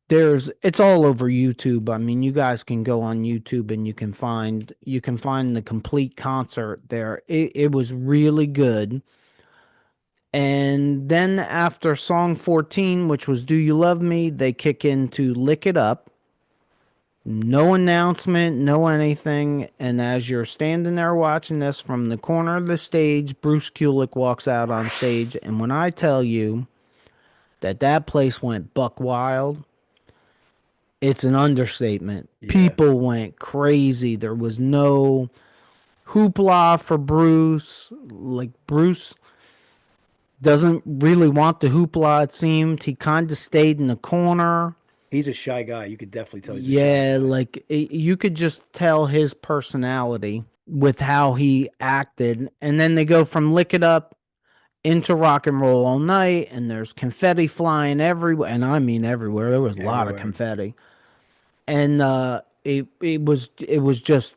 it's all over YouTube. I mean, you guys can go on YouTube and you can find the complete concert there. It was really good. And then after song 14, which was Do You Love Me, they kick into Lick It Up. No announcement, no anything. And as you're standing there watching this from the corner of the stage, Bruce Kulick walks out on stage. And when I tell you that place went buck wild, it's an understatement. Yeah. People went crazy. There was no hoopla for Bruce. Like, Bruce doesn't really want the hoopla, it seemed. He kind of stayed in the corner. He's a shy guy. You could definitely tell he's a shy guy. Like, you could just tell his personality with how he acted. And then they go from Lick It Up into Rock and Roll All Night, and there's confetti flying everywhere. And I mean everywhere. There was a lot of confetti. And it was just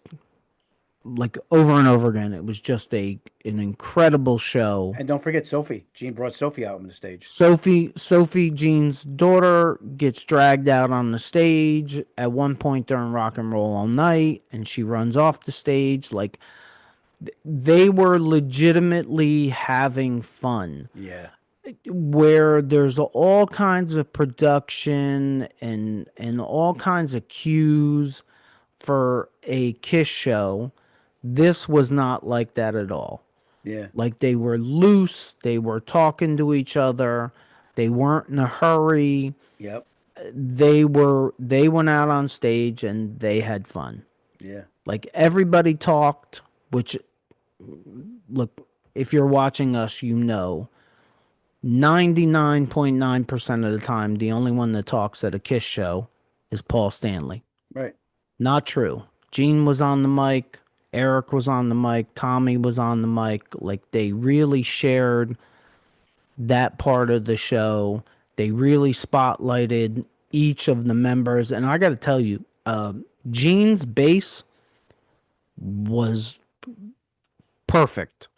like over and over again. It was just an incredible show. And don't forget Sophie. Gene brought Sophie out on the stage. Sophie, Gene's daughter, gets dragged out on the stage at one point during Rock and Roll All Night, and she runs off the stage. Like, they were legitimately having fun. Yeah. Where there's all kinds of production and all kinds of cues for a KISS show, this was not like that at all. Yeah. Like, they were loose, they were talking to each other, they weren't in a hurry. Yep. They went out on stage and they had fun. Yeah. Like, everybody talked, which, look, if you're watching us, 99.9% of the time, the only one that talks at a KISS show is Paul Stanley. Right. Not true. Gene was on the mic. Eric was on the mic. Tommy was on the mic. Like, they really shared that part of the show. They really spotlighted each of the members. And I got to tell you, Gene's bass was perfect.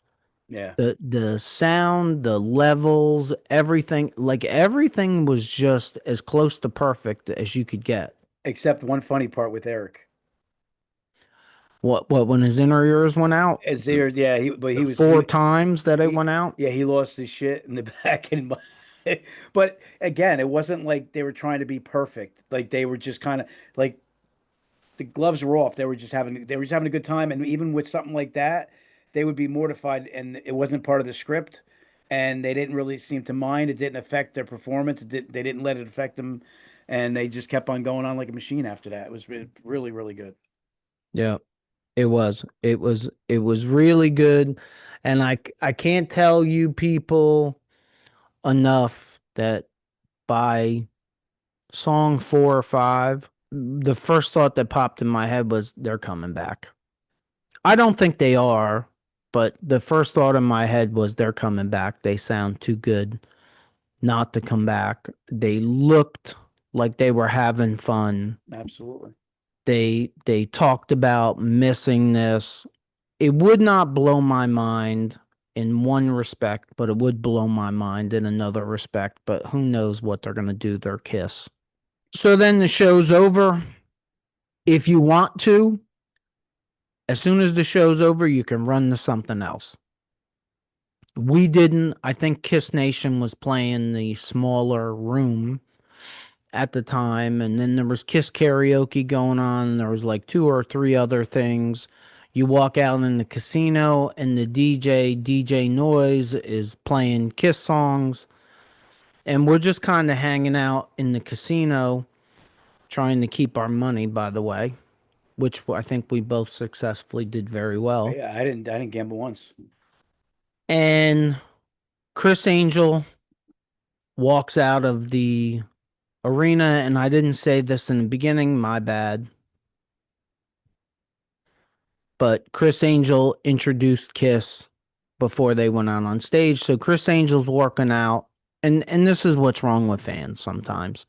Yeah. The sound, the levels, everything was just as close to perfect as you could get. Except one funny part with Eric. What when his inner ears went out? As there, yeah, he was four times that it went out. Yeah, he lost his shit in the back and but again, it wasn't like they were trying to be perfect. Like they were just kind of like the gloves were off. They were just having a good time, and even with something like that, they would be mortified, and it wasn't part of the script, and they didn't really seem to mind. It didn't affect their performance. They didn't let it affect them, and they just kept on going on like a machine after that. It was really, really good. Yeah, it was really good, and I can't tell you people enough that by song 4 or 5, the first thought that popped in my head was they're coming back. I don't think they are, but the first thought in my head was they're coming back. They sound too good not to come back. They looked like they were having fun. Absolutely. They talked about missing this. It would not blow my mind in one respect, but it would blow my mind in another respect. But who knows what they're going to do, their KISS. So then the show's over. If you want to, as soon as the show's over, you can run to something else. We didn't. I think KISS Nation was playing the smaller room at the time, and then there was KISS karaoke going on. There was like 2 or 3 other things. You walk out in the casino, and the DJ Noise is playing KISS songs, and we're just kind of hanging out in the casino, trying to keep our money, by the way, which I think we both successfully did very well. Yeah, I didn't gamble once. And Criss Angel walks out of the arena, and I didn't say this in the beginning, my bad. But Criss Angel introduced KISS before they went out on stage. So Criss Angel's working out, and this is what's wrong with fans sometimes.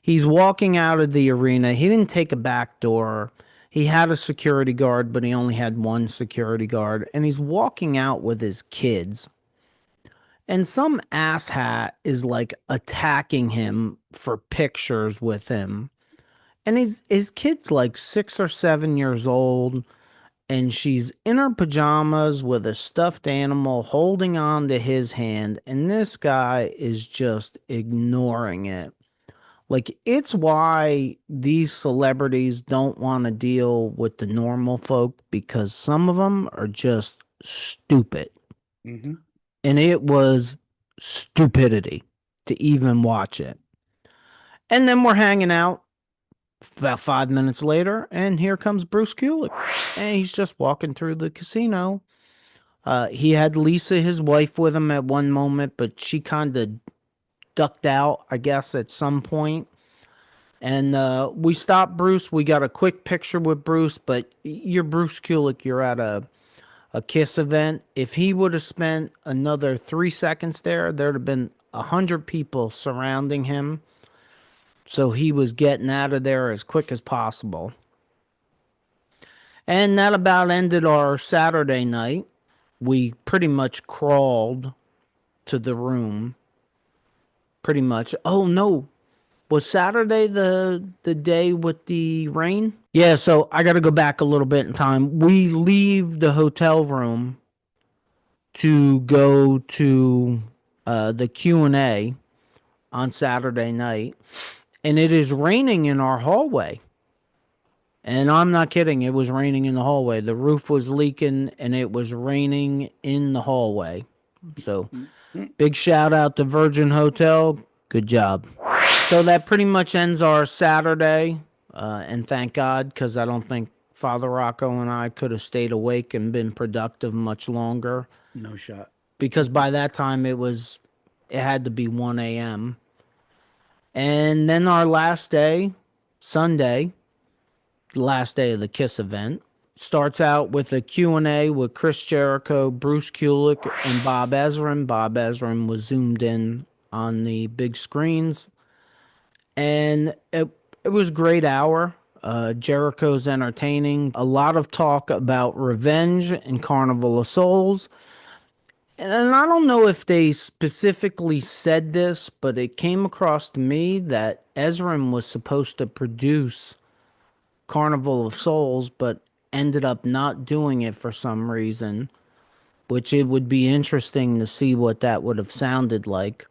He's walking out of the arena. He didn't take a back door. He had a security guard, but he only had one security guard. And he's walking out with his kids. And some asshat is like attacking him for pictures with him. And his kid's like 6 or 7 years old. And she's in her pajamas with a stuffed animal holding on to his hand. And this guy is just ignoring it. Like, it's why these celebrities don't want to deal with the normal folk, because some of them are just stupid. Mm-hmm. And it was stupidity to even watch it. And then we're hanging out about 5 minutes later, and here comes Bruce Kulick. And he's just walking through the casino. He had Lisa, his wife, with him at one moment, but she kind of ducked out, I guess, at some point. And we stopped Bruce. We got a quick picture with Bruce, but you're Bruce Kulick. You're at a KISS event. If he would have spent another 3 seconds there, there'd have been 100 people surrounding him. So he was getting out of there as quick as possible. And that about ended our Saturday night. We pretty much crawled to the room. Pretty much. Oh, no. Was Saturday the day with the rain? Yeah, so I got to go back a little bit in time. We leave the hotel room to go to the Q&A on Saturday night, and it is raining in our hallway. And I'm not kidding. It was raining in the hallway. The roof was leaking, and it was raining in the hallway. So big shout out to Virgin Hotel. Good job. So that pretty much ends our Saturday. And thank God, because I don't think Father Rocco and I could have stayed awake and been productive much longer, No shot. because by that time it had to be 1 a.m. And then our last day, Sunday, last day of the KISS event, starts out with a Q&A with Chris Jericho, Bruce Kulick, and Bob Ezrin. Bob Ezrin was zoomed in on the big screens. And it was a great hour. Jericho's entertaining. A lot of talk about revenge and Carnival of Souls. And I don't know if they specifically said this, but it came across to me that Ezrin was supposed to produce Carnival of Souls, but ended up not doing it for some reason, which it would be interesting to see what that would have sounded like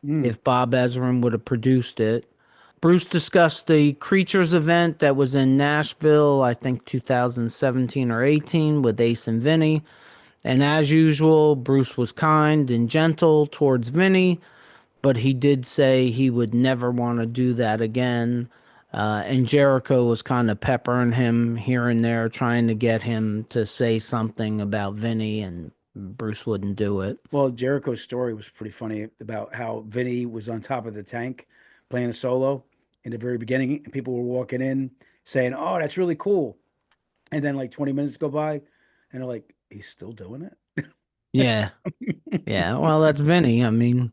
if Bob Ezrin would have produced it. Bruce discussed the Creatures event that was in Nashville, I think 2017 or 18, with Ace and Vinny. And as usual, Bruce was kind and gentle towards Vinny, but he did say he would never want to do that again. And Jericho was kind of peppering him here and there, trying to get him to say something about Vinny, and Bruce wouldn't do it. Well, Jericho's story was pretty funny about how Vinny was on top of the tank playing a solo in the very beginning, and people were walking in saying, "Oh, that's really cool." And then like 20 minutes go by, and they're like, "He's still doing it?" Yeah. Yeah. Well, that's Vinny. I mean,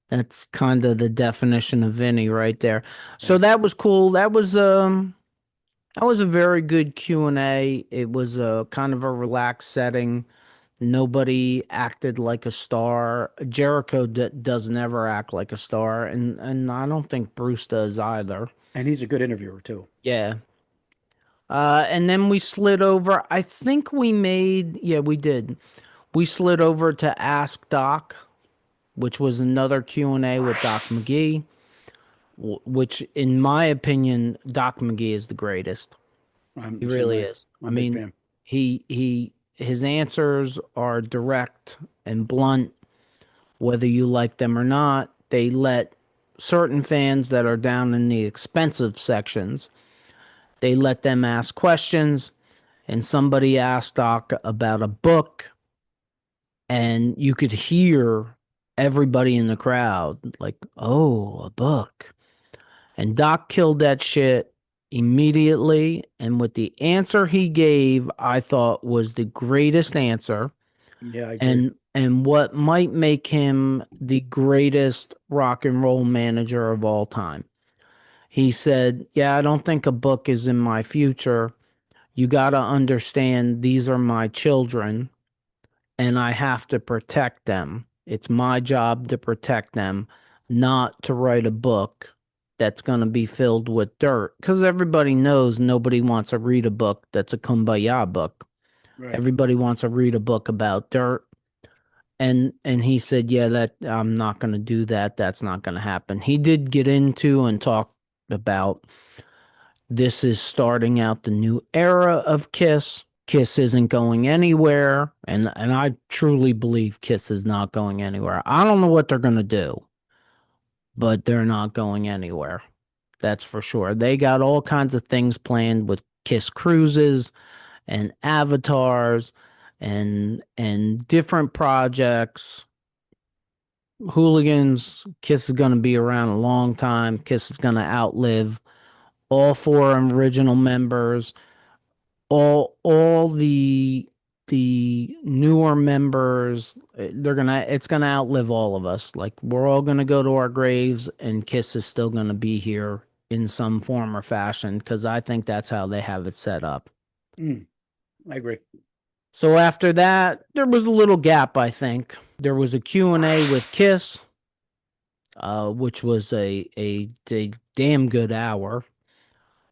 that's kind of the definition of Vinny right there. So that was cool. That was a very good Q&A. It was a kind of a relaxed setting. Nobody acted like a star. Jericho doesn't ever act like a star, and I don't think Bruce does either. And he's a good interviewer too. Yeah. And then we slid over. I think we did. We slid over to Ask Doc, which was another Q&A with Doc McGee, which, in my opinion, Doc McGee is the greatest. He really is. I mean, his answers are direct and blunt, whether you like them or not. They let certain fans that are down in the expensive sections, they let them ask questions. And somebody asked Doc about a book, and you could hear everybody in the crowd like, "Oh, a book." And Doc killed that shit immediately, and with the answer he gave, I thought was the greatest answer. Yeah, I agree. And what might make him the greatest rock and roll manager of all time. He said, "Yeah, I don't think a book is in my future. You got to understand, these are my children, and I have to protect them. It's my job to protect them, not to write a book that's going to be filled with dirt." Because everybody knows nobody wants to read a book that's a kumbaya book. Right. Everybody wants to read a book about dirt. And he said, "Yeah, that I'm not going to do that. That's not going to happen." He did get into and talk about this is starting out the new era of KISS. KISS isn't going anywhere, and I truly believe KISS is not going anywhere. I don't know what they're going to do, but they're not going anywhere. That's for sure. They got all kinds of things planned with KISS cruises and avatars and different projects. Hooligans, KISS is going to be around a long time. KISS is going to outlive all four original members. All the newer members, it's gonna outlive all of us. Like, we're all gonna go to our graves, and KISS is still gonna be here in some form or fashion, because I think that's how they have it set up. I agree. So after that, there was a little gap, I think. There was a Q&A with KISS, which was a damn good hour.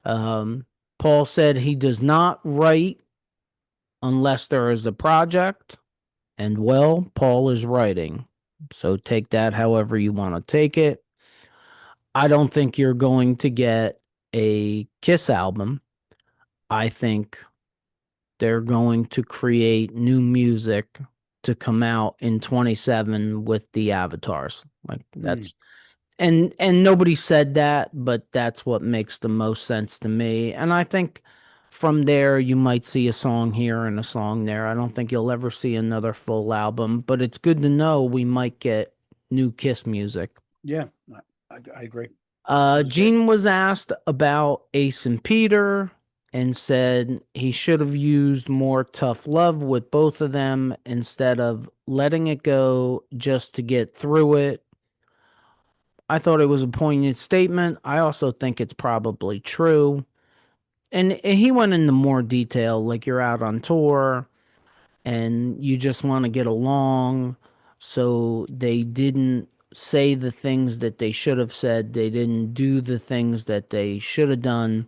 Paul said he does not write unless there is a project, and well, Paul is writing. So take that however you want to take it. I don't think you're going to get a KISS album. I think they're going to create new music to come out in 27 with the avatars. Like, that's and nobody said that, but that's what makes the most sense to me. And I think from there, you might see a song here and a song there. I don't think you'll ever see another full album, but it's good to know we might get new KISS music. Yeah, I agree. Gene was asked about Ace and Peter and said he should have used more tough love with both of them instead of letting it go just to get through it. I thought it was a poignant statement. I also think it's probably true. And he went into more detail, like you're out on tour and you just want to get along. So they didn't say the things that they should have said. They didn't do the things that they should have done.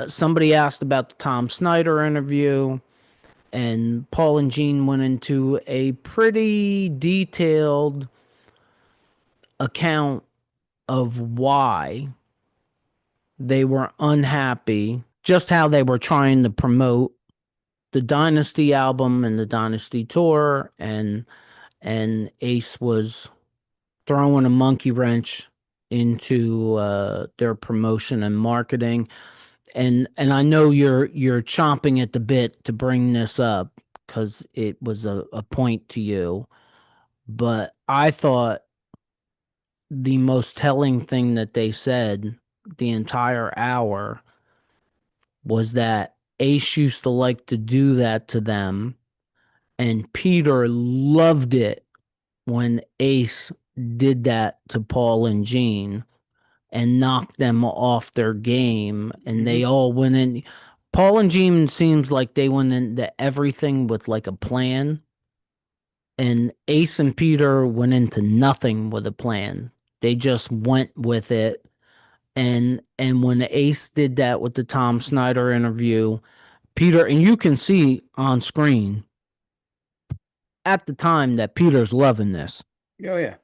Somebody asked about the Tom Snyder interview, and Paul and Gene went into a pretty detailed account of why they were unhappy, just how they were trying to promote the Dynasty album and the Dynasty tour, and Ace was throwing a monkey wrench into their promotion and marketing. And I know you're chomping at the bit to bring this up because it was a point to you, but I thought the most telling thing that they said the entire hour was that Ace used to like to do that to them, and Peter loved it when Ace did that to Paul and Gene and knocked them off their game, and they all went in. Paul and Gene seems like they went into everything with like a plan, and Ace and Peter went into nothing with a plan. They just went with it. And when Ace did that with the Tom Snyder interview, Peter, and you can see on screen at the time that Peter's loving this. Oh, yeah.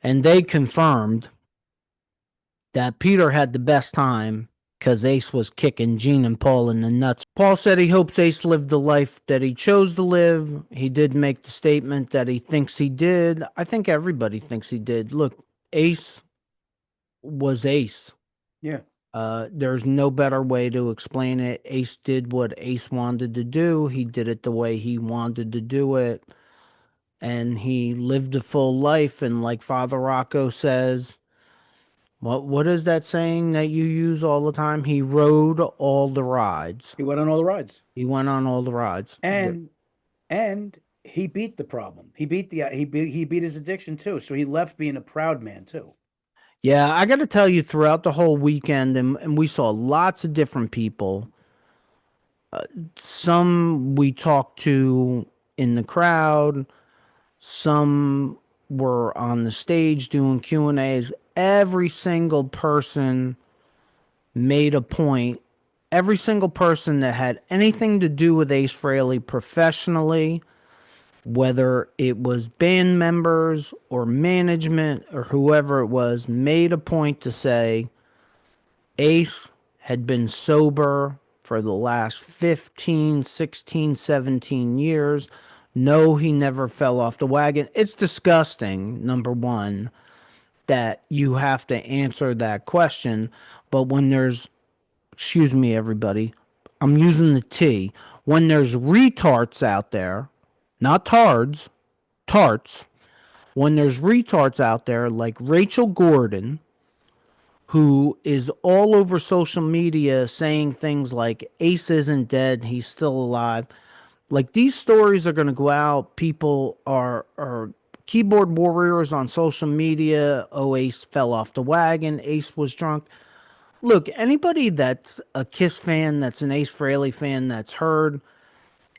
And they confirmed that Peter had the best time because Ace was kicking Gene and Paul in the nuts. Paul said he hopes Ace lived the life that he chose to live. He did make the statement that he thinks he did. I think everybody thinks he did. Look, Ace was Ace. Yeah. There's no better way to explain it. Ace did what Ace wanted to do. He did it the way he wanted to do it. And he lived a full life. And like Father Rocco says, what is that saying that you use all the time? He rode all the rides. He went on all the rides. He went on all the rides. And he beat the problem. He beat his addiction too. So he left being a proud man too. Yeah, I got to tell you, throughout the whole weekend, and we saw lots of different people. Some we talked to in the crowd. Some were on the stage doing Q&As. Every single person made a point. Every single person that had anything to do with Ace Frehley professionally, whether it was band members or management or whoever it was, made a point to say Ace had been sober for the last 15, 16, 17 years. No, he never fell off the wagon. It's disgusting, number one, that you have to answer that question. But when there's, excuse me, everybody, I'm using the T. When there's retards out there, not tards, tarts. When there's retards out there like Rachel Gordon, who is all over social media saying things like Ace isn't dead, he's still alive. Like, these stories are going to go out. People are keyboard warriors on social media. Oh, Ace fell off the wagon. Ace was drunk. Look, anybody that's a KISS fan, that's an Ace Frehley fan, that's heard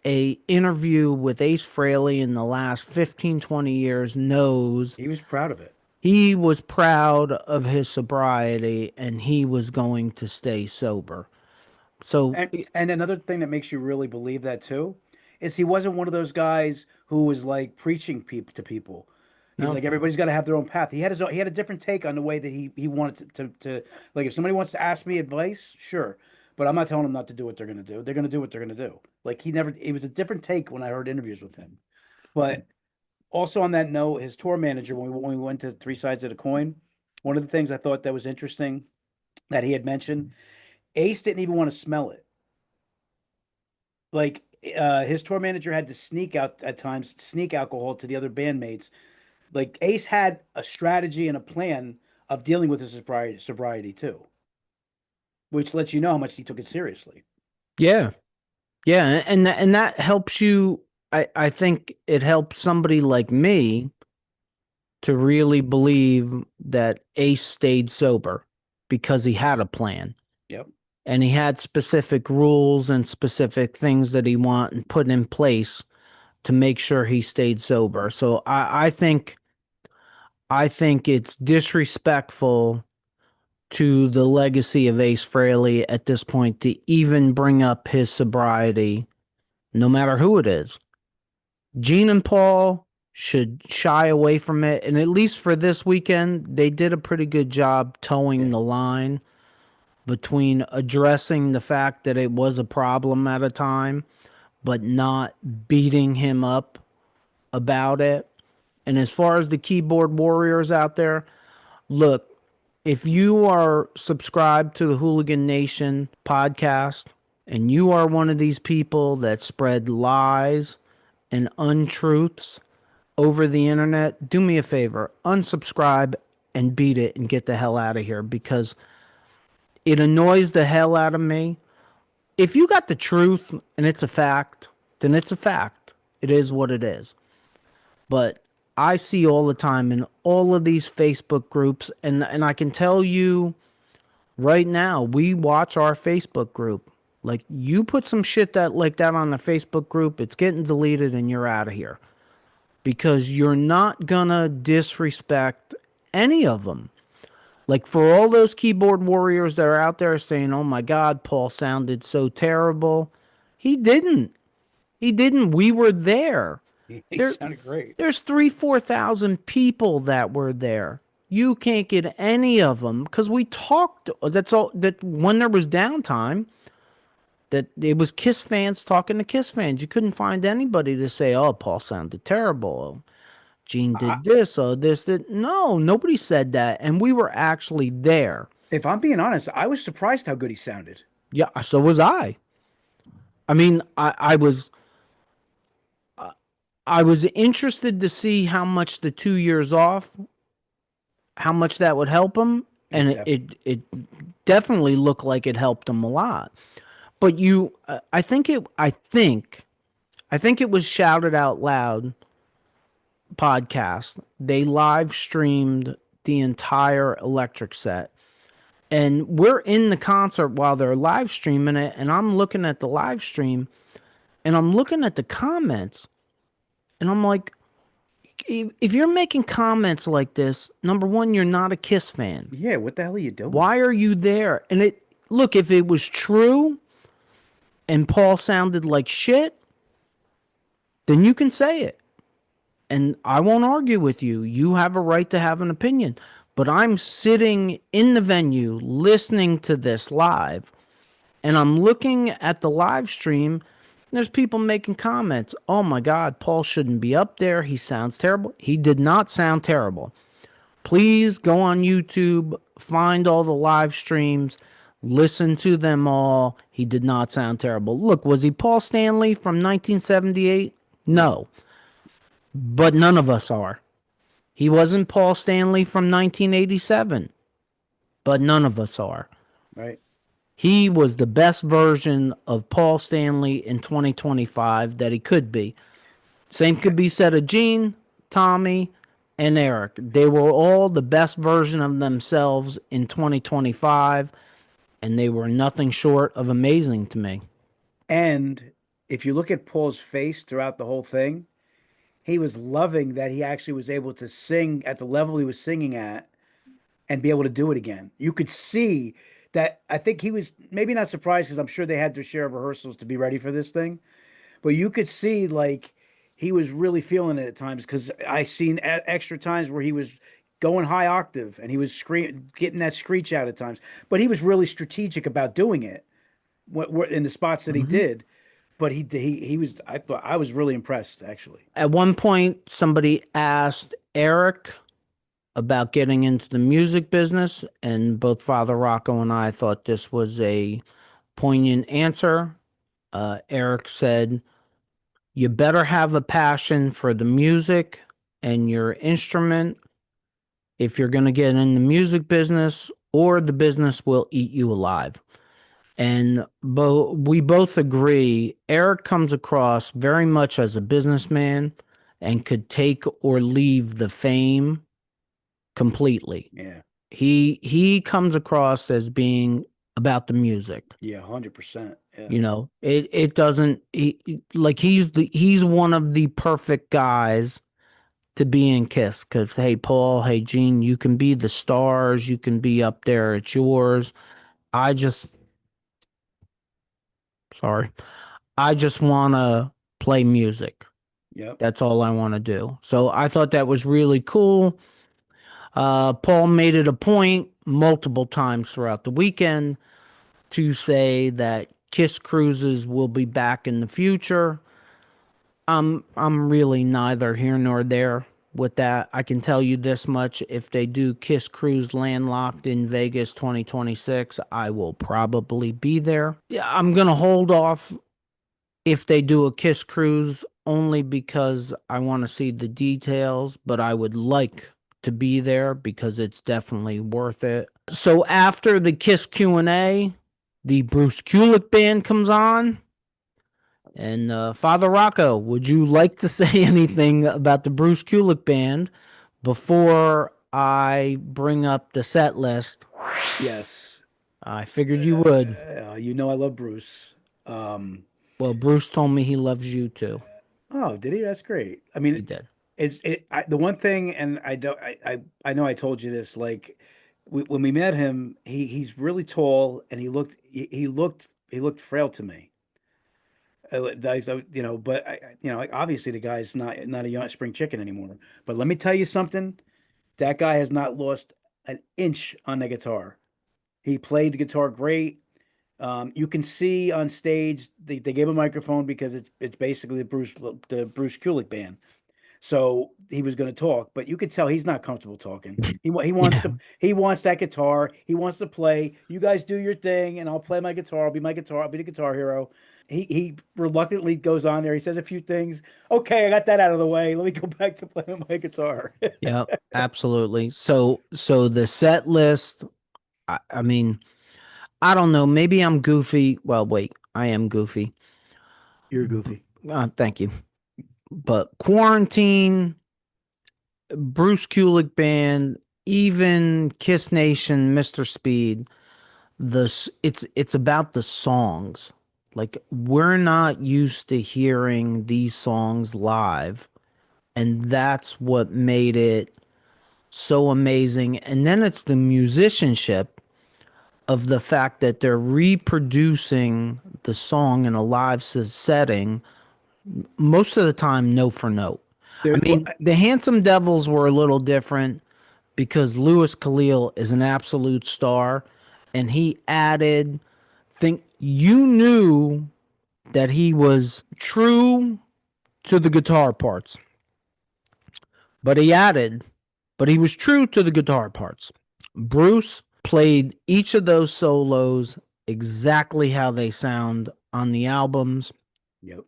a interview with Ace Frehley in the last 15, 20 years knows he was proud of it. He was proud of his sobriety, and he was going to stay sober. So, and another thing that makes you really believe that too is he wasn't one of those guys who was like preaching to people. He's like, everybody's got to have their own path. He had a different take on the way that he wanted to like, if somebody wants to ask me advice, sure. But I'm not telling them not to do what they're going to do. They're going to do what they're going to do. Like, it was a different take when I heard interviews with him. But also on that note, his tour manager, when we went to Three Sides of the Coin, one of the things I thought that was interesting that he had mentioned Ace didn't even want to smell it. Like his tour manager had to sneak out at times, sneak alcohol to the other bandmates. Like Ace had a strategy and a plan of dealing with his sobriety too, which lets you know how much he took it seriously. Yeah. Yeah, and that helps you. I think it helps somebody like me to really believe that Ace stayed sober because he had a plan. Yep. And he had specific rules and specific things that he wanted and put in place to make sure he stayed sober. So I think it's disrespectful to the legacy of Ace Frehley at this point to even bring up his sobriety, no matter who it is. Gene and Paul should shy away from it. And at least for this weekend, they did a pretty good job towing the line between addressing the fact that it was a problem at a time, but not beating him up about it. And as far as the keyboard warriors out there, look, if you are subscribed to the Hooligan Nation podcast and you are one of these people that spread lies and untruths over the internet, do me a favor, unsubscribe and beat it and get the hell out of here, because it annoys the hell out of me. If you got the truth and it's a fact, then it's a fact. It is what it is. But I see all the time in all of these Facebook groups, and I can tell you right now, we watch our Facebook group. Like, you put some shit that like that on the Facebook group, it's getting deleted and you're out of here. Because you're not gonna disrespect any of them. Like, for all those keyboard warriors that are out there saying, oh my God, Paul sounded so terrible. He didn't. He didn't. We were there. He sounded great. There's 4,000 people that were there. You can't get any of them because we talked. That's all. That when there was downtime, that it was KISS fans talking to KISS fans. You couldn't find anybody to say, "Oh, Paul sounded terrible. Gene did this or this." That no, nobody said that, and we were actually there. If I'm being honest, I was surprised how good he sounded. Yeah, so was I. I mean, I was. I was interested to see how much the 2 years off, how much that would help him, and it definitely looked like it helped him a lot. But I think it was Shouted Out Loud podcast. They live streamed the entire Electric set, and we're in the concert while they're live streaming it, and I'm looking at the live stream, and I'm looking at the comments. And I'm like, if you're making comments like this, number one, you're not a KISS fan. Yeah, what the hell are you doing? Why are you there? And look, if it was true and Paul sounded like shit, then you can say it. And I won't argue with you. You have a right to have an opinion. But I'm sitting in the venue listening to this live, and I'm looking at the live stream. There's people making comments. Oh my God, Paul shouldn't be up there. He sounds terrible. He did not sound terrible. Please go on YouTube, find all the live streams, listen to them all. He did not sound terrible. Look, was he Paul Stanley from 1978? No. But none of us are. He wasn't Paul Stanley from 1987. But none of us are. Right. He was the best version of Paul Stanley in 2025 that he could be. Same could be said of Gene, Tommy, and Eric. They were all the best version of themselves in 2025, and they were nothing short of amazing to me. And if you look at Paul's face throughout the whole thing, he was loving that he actually was able to sing at the level he was singing at and be able to do it again. You could see that. I think he was maybe not surprised, because I'm sure they had their share of rehearsals to be ready for this thing. But you could see like he was really feeling it at times, because I seen extra times where he was going high octave and he was getting that screech out at times. But he was really strategic about doing it in the spots that he did. But he was. I was really impressed, actually. At one point, somebody asked Eric about getting into the music business, and both Father Rocco and I thought this was a poignant answer. Eric said, you better have a passion for the music and your instrument if you're going to get in the music business, or the business will eat you alive. And we both agree, Eric comes across very much as a businessman and could take or leave the fame completely. Yeah. He comes across as being about the music. Yeah, 100%. Yeah. You know, it doesn't he's one of the perfect guys to be in KISS, because hey Paul, hey Gene, you can be the stars, you can be up there, it's yours. I just want to play music. Yep. That's all I want to do. So I thought that was really cool. Paul made it a point multiple times throughout the weekend to say that KISS Cruises will be back in the future. I'm really neither here nor there with that. I can tell you this much: if they do KISS Cruise Landlocked in Vegas 2026, I will probably be there. Yeah, I'm gonna hold off if they do a KISS Cruise, only because I want to see the details, but I would like to be there because it's definitely worth it. So after the KISS Q&A, the Bruce Kulick band comes on. And Father Rocco, would you like to say anything about the Bruce Kulick band before I bring up the set list? Yes. I figured you would. You know I love Bruce. Well, Bruce told me he loves you too. Oh, did he? That's great. I He mean, did. the one thing, and I know I told you this, like when we met him, he's really tall, and he looked frail to me. You know, but like, obviously the guy's not a young spring chicken anymore. But let me tell you something, that guy has not lost an inch on the guitar. He played the guitar great. You can see on stage they gave a microphone because it's basically the Bruce Kulick band. So he was going to talk, but you could tell he's not comfortable talking. He wants he wants that guitar. He wants to play. You guys do your thing, and I'll play my guitar. I'll be the guitar hero. He reluctantly goes on there. He says a few things. Okay, I got that out of the way. Let me go back to playing my guitar. Yeah, absolutely. So the set list, I mean, I don't know. Maybe I'm goofy. Well, wait, I am goofy. You're goofy. Thank you. But Quarantine, Bruce Kulick Band, even KISS Nation, Mr. Speed, it's about the songs. Like, we're not used to hearing these songs live, and that's what made it so amazing. And then it's the musicianship of the fact that they're reproducing the song in a live setting, most of the time note for note. I mean, the Handsome Devils were a little different because Louis Khalil is an absolute star, and he added, you knew that he was true to the guitar parts, but he was true to the guitar parts. Bruce played each of those solos exactly how they sound on the albums. Yep.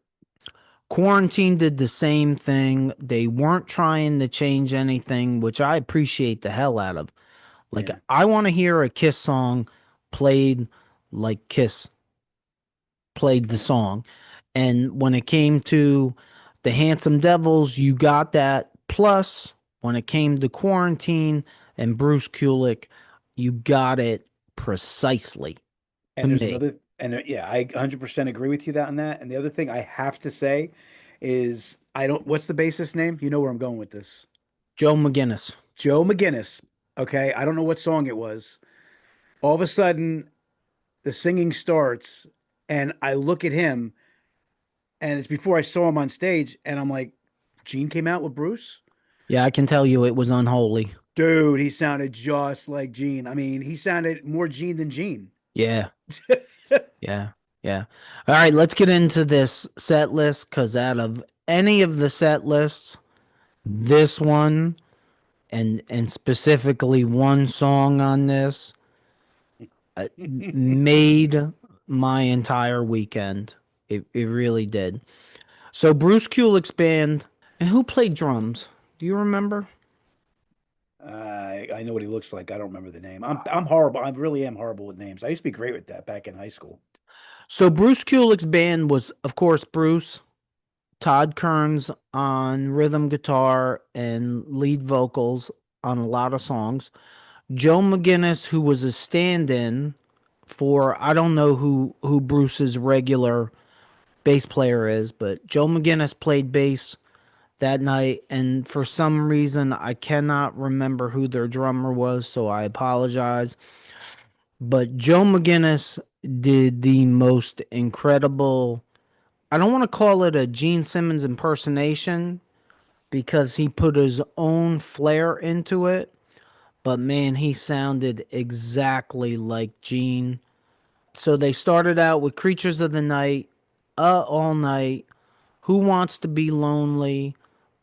Quarantine did the same thing. They weren't trying to change anything, which I appreciate the hell out of. Like, yeah. I want to hear a KISS song played like KISS played the song. And when it came to the Handsome Devils, you got that. Plus, when it came to Quarantine and Bruce Kulick, you got it precisely. And there's another, and yeah, I 100% agree with you on that. And the other thing I have to say is, what's the bassist name? You know where I'm going with this. Joe McGinnis. Joe McGinnis. Okay. I don't know what song it was. All of a sudden, the singing starts, and I look at him, and it's before I saw him on stage, and I'm like, Gene came out with Bruce? Yeah, I can tell you it was unholy. Dude, he sounded just like Gene. I mean, he sounded more Gene than Gene. Yeah. Yeah. All right, let's get into this set list, because out of any of the set lists, this one and specifically one song on this made my entire weekend. It really did. So Bruce Kulick's band, and who played drums? Do you remember? I know what he looks like. I don't remember the name. I'm horrible. I really am horrible with names. I used to be great with that back in high school. So Bruce Kulick's band was, of course, Bruce, Todd Kearns on rhythm guitar and lead vocals on a lot of songs. Joe McGinnis, who was a stand-in for, I don't know who Bruce's regular bass player is, but Joe McGinnis played bass that night, and for some reason I cannot remember who their drummer was, so I apologize. But Joe McGinnis did the most incredible, I don't want to call it a Gene Simmons impersonation because he put his own flair into it, but man, he sounded exactly like Gene. So they started out with Creatures of the Night, All Night, Who Wants to Be Lonely,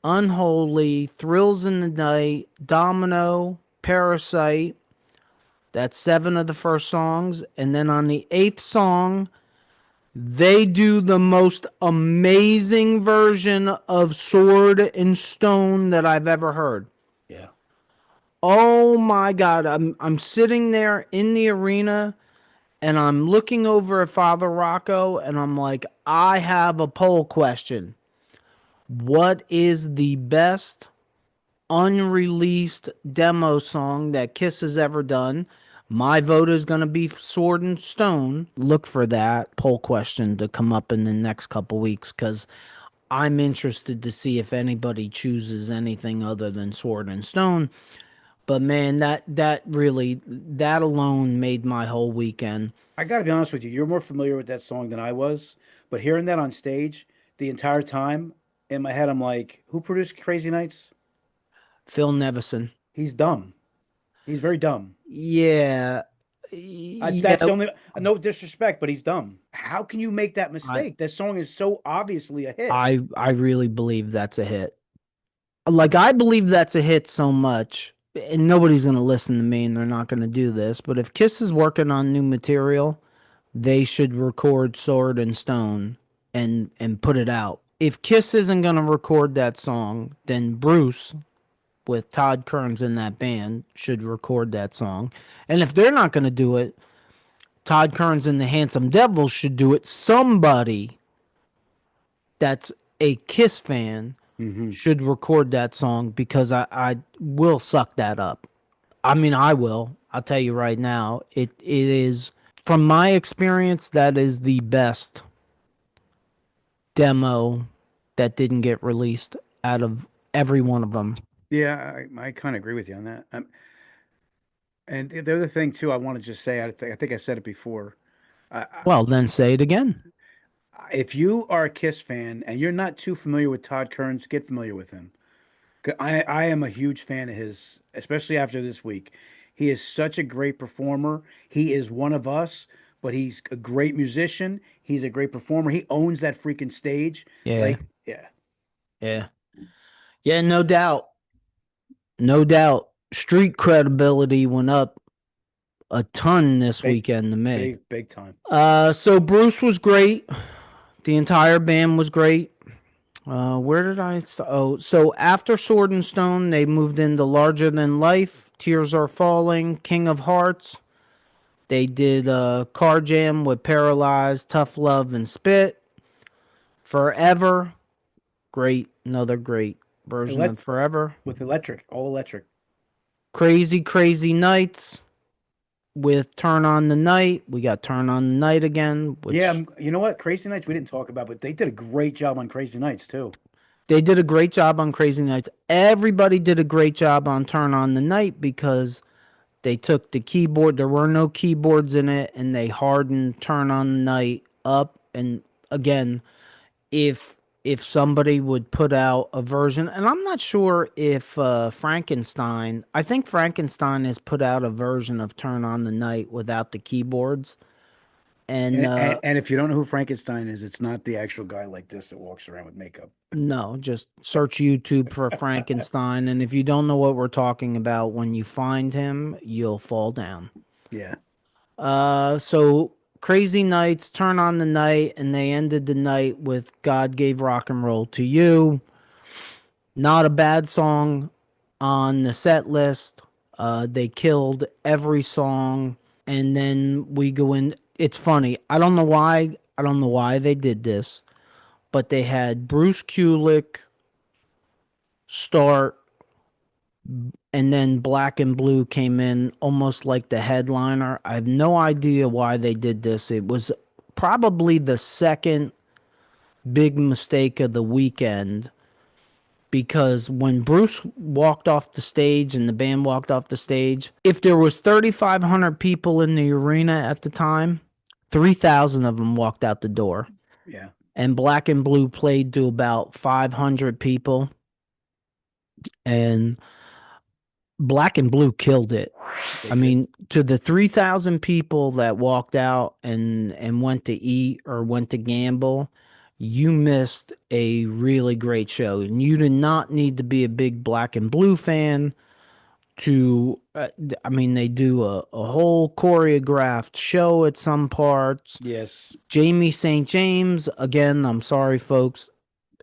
Unholy, Thrills in the Night, Domino, Parasite. That's 7 of the first songs. And then on the 8th song, they do the most amazing version of Sword and Stone that I've ever heard. Yeah. Oh my God. I'm sitting there in the arena and I'm looking over at Father Rocco and I'm like, I have a poll question. What is the best unreleased demo song that KISS has ever done? My vote is going to be Sword and Stone. Look for that poll question to come up in the next couple weeks because I'm interested to see if anybody chooses anything other than Sword and Stone. But man, that alone made my whole weekend. I got to be honest with you. You're more familiar with that song than I was, but hearing that on stage the entire time in my head, I'm like, who produced Crazy Nights? Phil Nevison. He's dumb. He's very dumb. Yeah. That's the only, no disrespect, but he's dumb. How can you make that mistake? That song is so obviously a hit. I really believe that's a hit. Like, I believe that's a hit so much, and nobody's going to listen to me and they're not going to do this, but if KISS is working on new material, they should record Sword and Stone and put it out. If KISS isn't going to record that song, then Bruce, with Todd Kearns in that band, should record that song. And if they're not going to do it, Todd Kearns and the Handsome Devils should do it. Somebody that's a KISS fan should record that song because I will suck that up. I mean, I will. I'll tell you right now. It is, from my experience, that is the best demo that didn't get released out of every one of them. Yeah, I kind of agree with you on that. And the other thing too, I want to just say, I think I said it before. Well, then say it again. If you are a KISS fan and you're not too familiar with Todd Kearns, get familiar with him. I am a huge fan of his, especially after this week. He is such a great performer. He is one of us, but he's a great musician. He's a great performer. He owns that freaking stage. Yeah. Yeah. Yeah, no doubt. No doubt. Street credibility went up a ton this weekend to me. Big time. So Bruce was great. The entire band was great. Where did I? So after Sword and Stone, they moved into Larger Than Life, Tears Are Falling, King of Hearts. They did Car Jam with Paralyzed, Tough Love, and Spit. Forever, great, another great version of Forever. With electric, all electric. Crazy, Crazy Nights with Turn on the Night. We got Turn on the Night again. Yeah, you know what? Crazy Nights we didn't talk about, but they did a great job on Crazy Nights too. They did a great job on Crazy Nights. Everybody did a great job on Turn on the Night because they took the keyboard. There were no keyboards in it, and they hardened Turn on the Night up. And again, if somebody would put out a version, and I'm not sure if Frankenstein, I think Frankenstein has put out a version of Turn on the Night without the keyboards. And And if you don't know who Frankenstein is, it's not the actual guy like this that walks around with makeup. no, just search YouTube for Frankenstein. And if you don't know what we're talking about, when you find him, you'll fall down. Yeah. So Crazy Nights, Turn on the Night, and they ended the night with God Gave Rock and Roll to You. Not a bad song on the set list. They killed every song. And then we go in. It's funny. I don't know why. I don't know why they did this, but they had Bruce Kulick start, and then Black and Blue came in almost like the headliner. I have no idea why they did this. It was probably the second big mistake of the weekend, because when Bruce walked off the stage and the band walked off the stage, if there was 3,500 people in the arena at the time, 3,000 of them walked out the door. Yeah. And Black and Blue played to about 500 people. And Black and Blue killed it. I mean, to the 3,000 people that walked out and went to eat or went to gamble, you missed a really great show. And you did not need to be a big Black and Blue fan to, I mean, they do a whole choreographed show at some parts. Yes. Jamie St. James, again, I'm sorry, folks.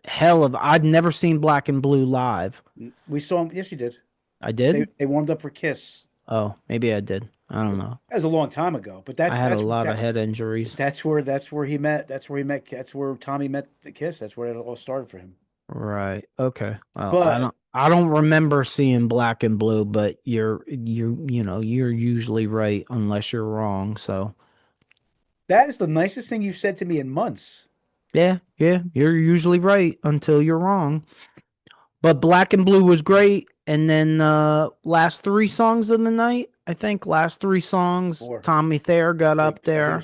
I've never seen Black and Blue live. We saw him. Yes, you did. I did? They warmed up for KISS. Oh, maybe I did. I don't know. That was a long time ago, but I had a lot of head injuries. That's where he met. That's where Tommy met the KISS. That's where it all started for him. Right. Okay. Well, But I don't remember seeing Black and Blue, but you're usually right unless you're wrong. So that is the nicest thing you've said to me in months. yeah, you're usually right until you're wrong. But Black and Blue was great. And then last three songs of the night, I think last three songs, Four. Tommy Thayer got up there.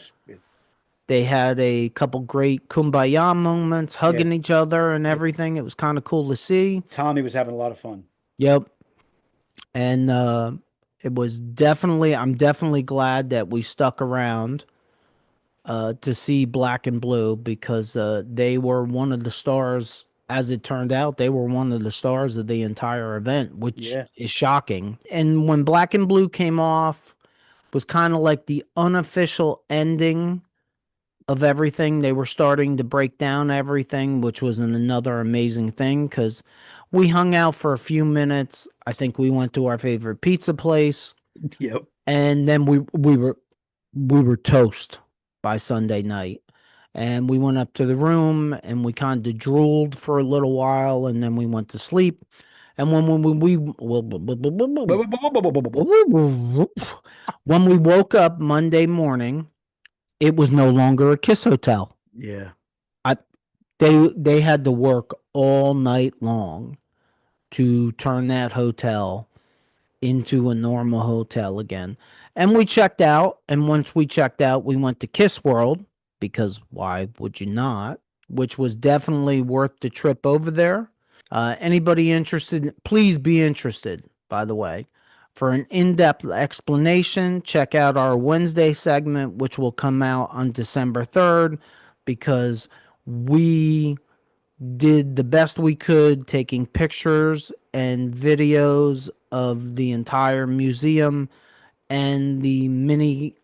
They had a couple great kumbaya moments, hugging each other and everything. It was kind of cool to see. Tommy was having a lot of fun. Yep. And it was I'm definitely glad that we stuck around to see Black and Blue, because they were one of the stars. As it turned out, they were one of the stars of the entire event, which is shocking. And when Black and Blue came off, was kind of like the unofficial ending of everything. They were starting to break down everything, which was another amazing thing, because we hung out for a few minutes. I think we went to our favorite pizza place. Yep. And then we were toast by Sunday night. And we went up to the room and we kind of drooled for a little while, and then we went to sleep. And when we woke up Monday morning, it was no longer a KISS hotel. Yeah. They had to work all night long to turn that hotel into a normal hotel again. And we checked out, and once we checked out, we went to KISS World, because why would you not? Which was definitely worth the trip over there. Anybody interested, please be interested, by the way. For an in-depth explanation, check out our Wednesday segment, which will come out on December 3rd, because we did the best we could taking pictures and videos of the entire museum and the mini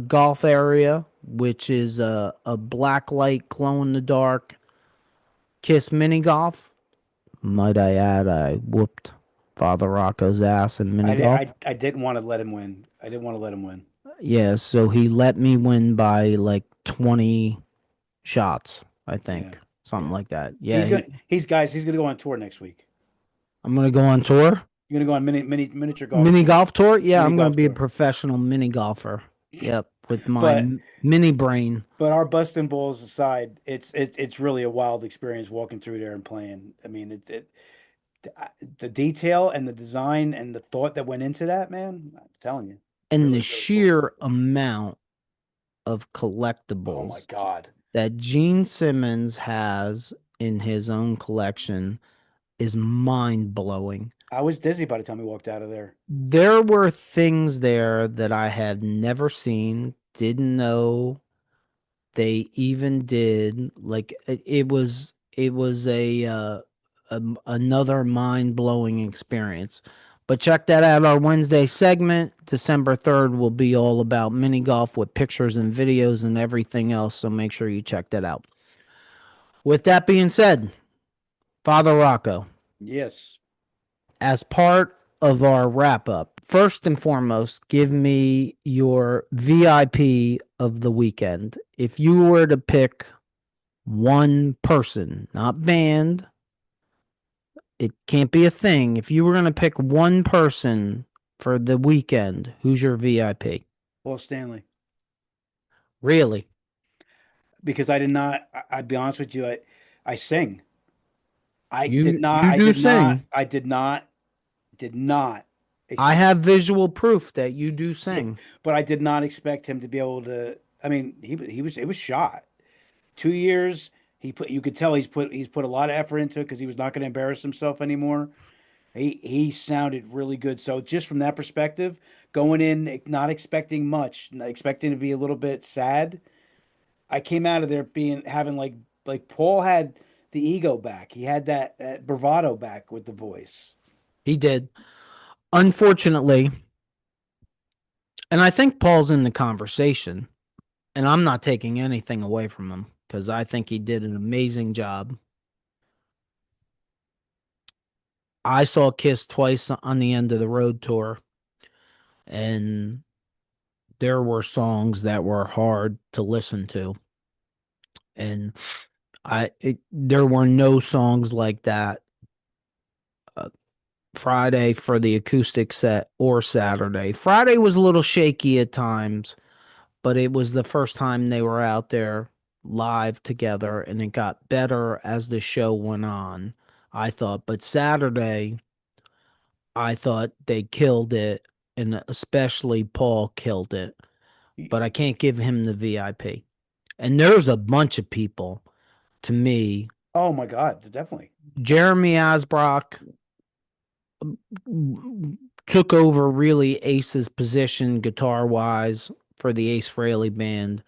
golf area, which is a black light glow in the dark KISS mini golf. Might I add, I whooped Father Rocco's ass in mini golf. I didn't want to let him win. I didn't want to let him win. Yeah, so he let me win by like 20 shots, I think. Something like that. Yeah. He's gonna go on tour next week. I'm gonna go on tour. You're gonna go on miniature golf. Mini golf tour? Yeah, Mini I'm gonna be tour. a professional mini golfer. Yep, with my mini brain. But our busting balls aside, it's really a wild experience walking through there and playing. I mean, the detail and the design and the thought that went into that, man, I'm telling you. And really, the sheer amount of collectibles. Oh my God. That Gene Simmons has in his own collection is mind-blowing. I was dizzy by the time we walked out of there. There were things there that I had never seen, didn't know They even did like it was another mind-blowing experience. But check that out. Our Wednesday segment, December 3rd, will be all about mini golf with pictures and videos and everything else. So make sure you check that out. With that being said, Father Rocco, Yes. as part of our wrap up, first and foremost, give me your VIP of the weekend. If you were to pick one person, not band, it can't be a thing. If you were going to pick one person for the weekend, who's your VIP? Paul Stanley. Really? Because I did not. I'd be honest with you. I sing. I did You not. you I do did not. sing. I did not. Did not. I Expect, have visual proof that you do yeah, sing. but I did not expect him to be able to. I mean, he was. It was shot. 2 years. He put. You could tell he's put a lot of effort into it because he was not going to embarrass himself anymore. He sounded really good. So just from that perspective, going in not expecting much, not expecting to be a little bit sad, I came out of there having like Paul had the ego back. He had that bravado back with the voice. He did. Unfortunately, and I think Paul's in the conversation, and I'm not taking anything away from him because I think he did an amazing job. I saw Kiss twice on the End of the Road tour, and there were songs that were hard to listen to. And there were no songs like that Friday for the acoustic set or Saturday. Friday was a little shaky at times, but it was the first time they were out there live together, and it got better as the show went on, I thought. But Saturday, I thought they killed it, and especially Paul killed it. But I can't give him the VIP. And there's a bunch of people, to me. Oh my God, definitely. Jeremy Asbrock took over really Ace's position guitar-wise for the Ace Frehley band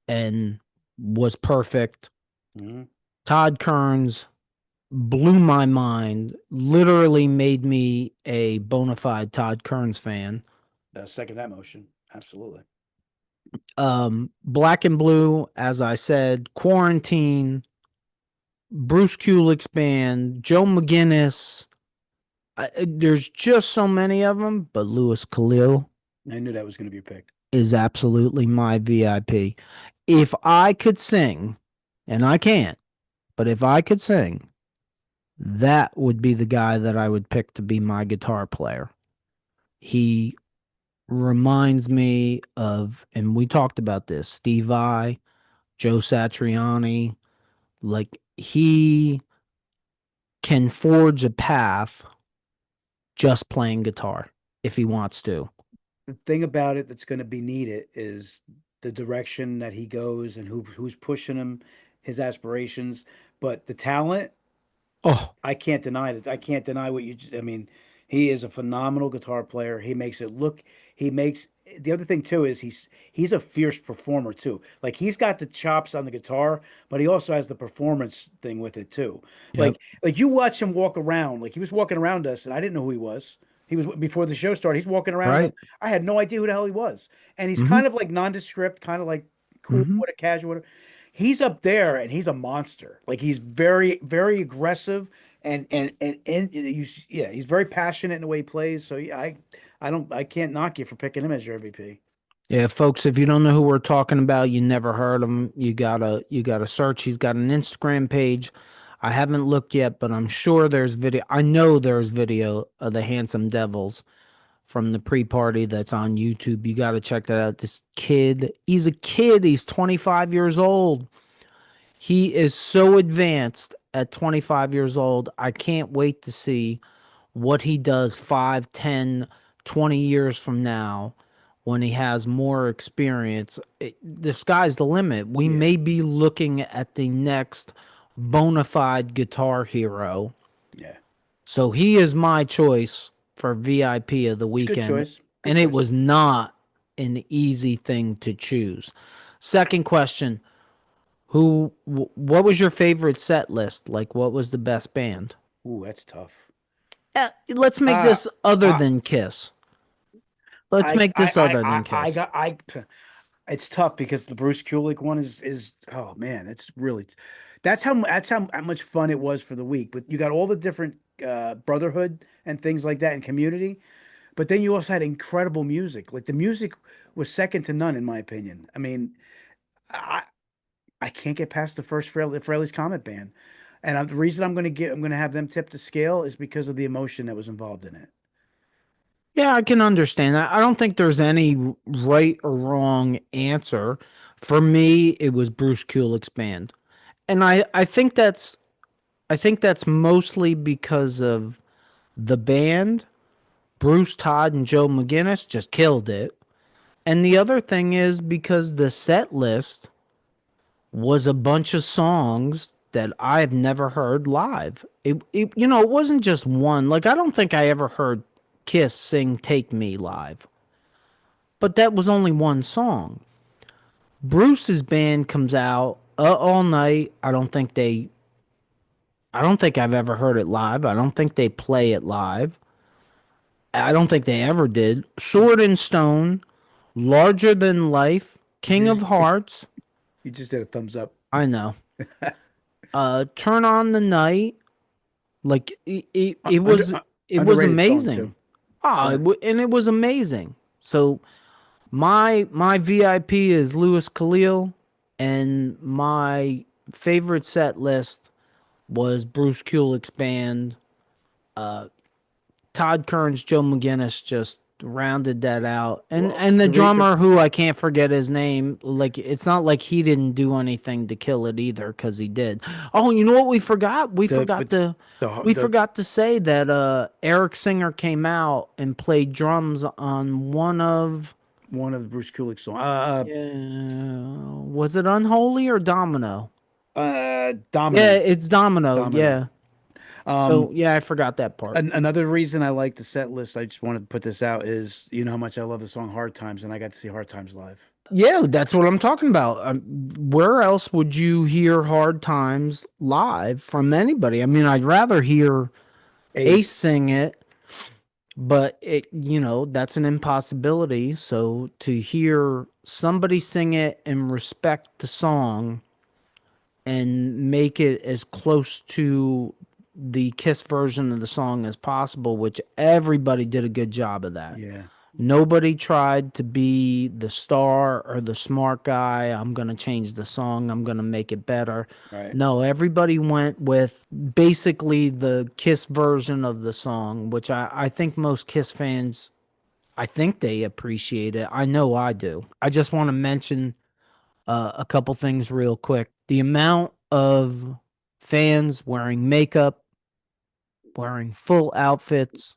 and was perfect. Mm-hmm. Todd Kearns blew my mind, literally made me a bona fide Todd Kearns fan. Second that motion. Absolutely. Black and Blue, as I said, Quarantine, Bruce Kulick's band, Joe McGinnis. There's just so many of them, but Louis Khalil I knew that was going to be your pick. is absolutely my VIP. If I could sing, and I can't, but if I could sing, that would be the guy that I would pick to be my guitar player. He reminds me of, and we talked about this, Steve Vai, Joe Satriani. Like, he can forge a path just playing guitar if he wants to. The thing about it that's going to be needed is the direction that he goes and who's pushing him, his aspirations. But the talent, I can't deny it. I can't deny what you. I mean, he is a phenomenal guitar player. He makes it look. He makes the other thing too is he's a fierce performer too. Like he's got the chops on the guitar, but he also has the performance thing with it too. Yep. Like you watch him walk around. Like he was walking around us, and I didn't know who he was. He was before the show started. He's walking around. Right. I had no idea who the hell he was, and he's kind of like nondescript, kind of like cool, what a casual. He's up there, and he's a monster. Like he's very, very aggressive, and he's very passionate in the way he plays. So yeah, I can't knock you for picking him as your MVP. Yeah, folks, if you don't know who we're talking about, you never heard him, you gotta search. He's got an Instagram page. I haven't looked yet, but I'm sure there's video. I know there's video of the Handsome Devils from the pre-party that's on YouTube. You got to check that out. This kid, he's a kid. He's 25 years old. He is so advanced at 25 years old. I can't wait to see what he does 5, 10, 20 years from now when he has more experience. The sky's the limit. We may be looking at the next bona fide guitar hero. Yeah. So he is my choice for VIP of the weekend. Good choice. And it was not an easy thing to choose. Second question. What was your favorite set list? Like, what was the best band? Ooh, that's tough. Let's make this other than Kiss. Let's make this other than Kiss. It's tough because the Bruce Kulick one is oh man, it's really that's how much fun it was for the week. But you got all the different brotherhood and things like that and community, but then you also had incredible music. Like the music was second to none in my opinion. I mean, I I can't get past the first Fraley's Comet Band, and the reason I'm going to have them tip the scale is because of the emotion that was involved in it. Yeah, I can understand that. I don't think there's any right or wrong answer. For me, it was Bruce Kulick's band. And I think that's mostly because of the band. Bruce Todd and Joe McGinnis just killed it. And the other thing is because the set list was a bunch of songs that I've never heard live. It wasn't just one. Like I don't think I ever heard Kiss sing Take Me live. But that was only one song. Bruce's band comes out all night. I don't think I've ever heard it live. I don't think they play it live. I don't think they ever did. Sword and Stone, Larger Than Life, King of Hearts. You just did a thumbs up. I know. Turn on the Night. Like it was amazing. And it was amazing. So my VIP is Louis Khalil, and my favorite set list was Bruce Kulick's band. Todd Kearns, Joe McGinnis just rounded that out. And the drummer, who I can't forget his name, like it's not like he didn't do anything to kill it either, because he did. Oh, you know what we forgot? We forgot to say that Eric Singer came out and played drums on one of Bruce Kulick's songs. Was it Unholy or Domino? Domino. Yeah, it's Domino. Yeah. So yeah, I forgot that part. Another reason I like the set list, I just wanted to put this out, is you know how much I love the song Hard Times, and I got to see Hard Times live. Yeah, that's what I'm talking about. Where else would you hear Hard Times live from anybody? I mean, I'd rather hear Ace sing it, but that's an impossibility. So to hear somebody sing it and respect the song and make it as close to the Kiss version of the song as possible, which everybody did a good job of that. Yeah. Nobody tried to be the star or the smart guy. I'm going to change the song. I'm going to make it better. Right. No, everybody went with basically the Kiss version of the song, which I think most Kiss fans, I think they appreciate it. I know I do. I just want to mention a couple things real quick. The amount of fans wearing makeup, wearing full outfits,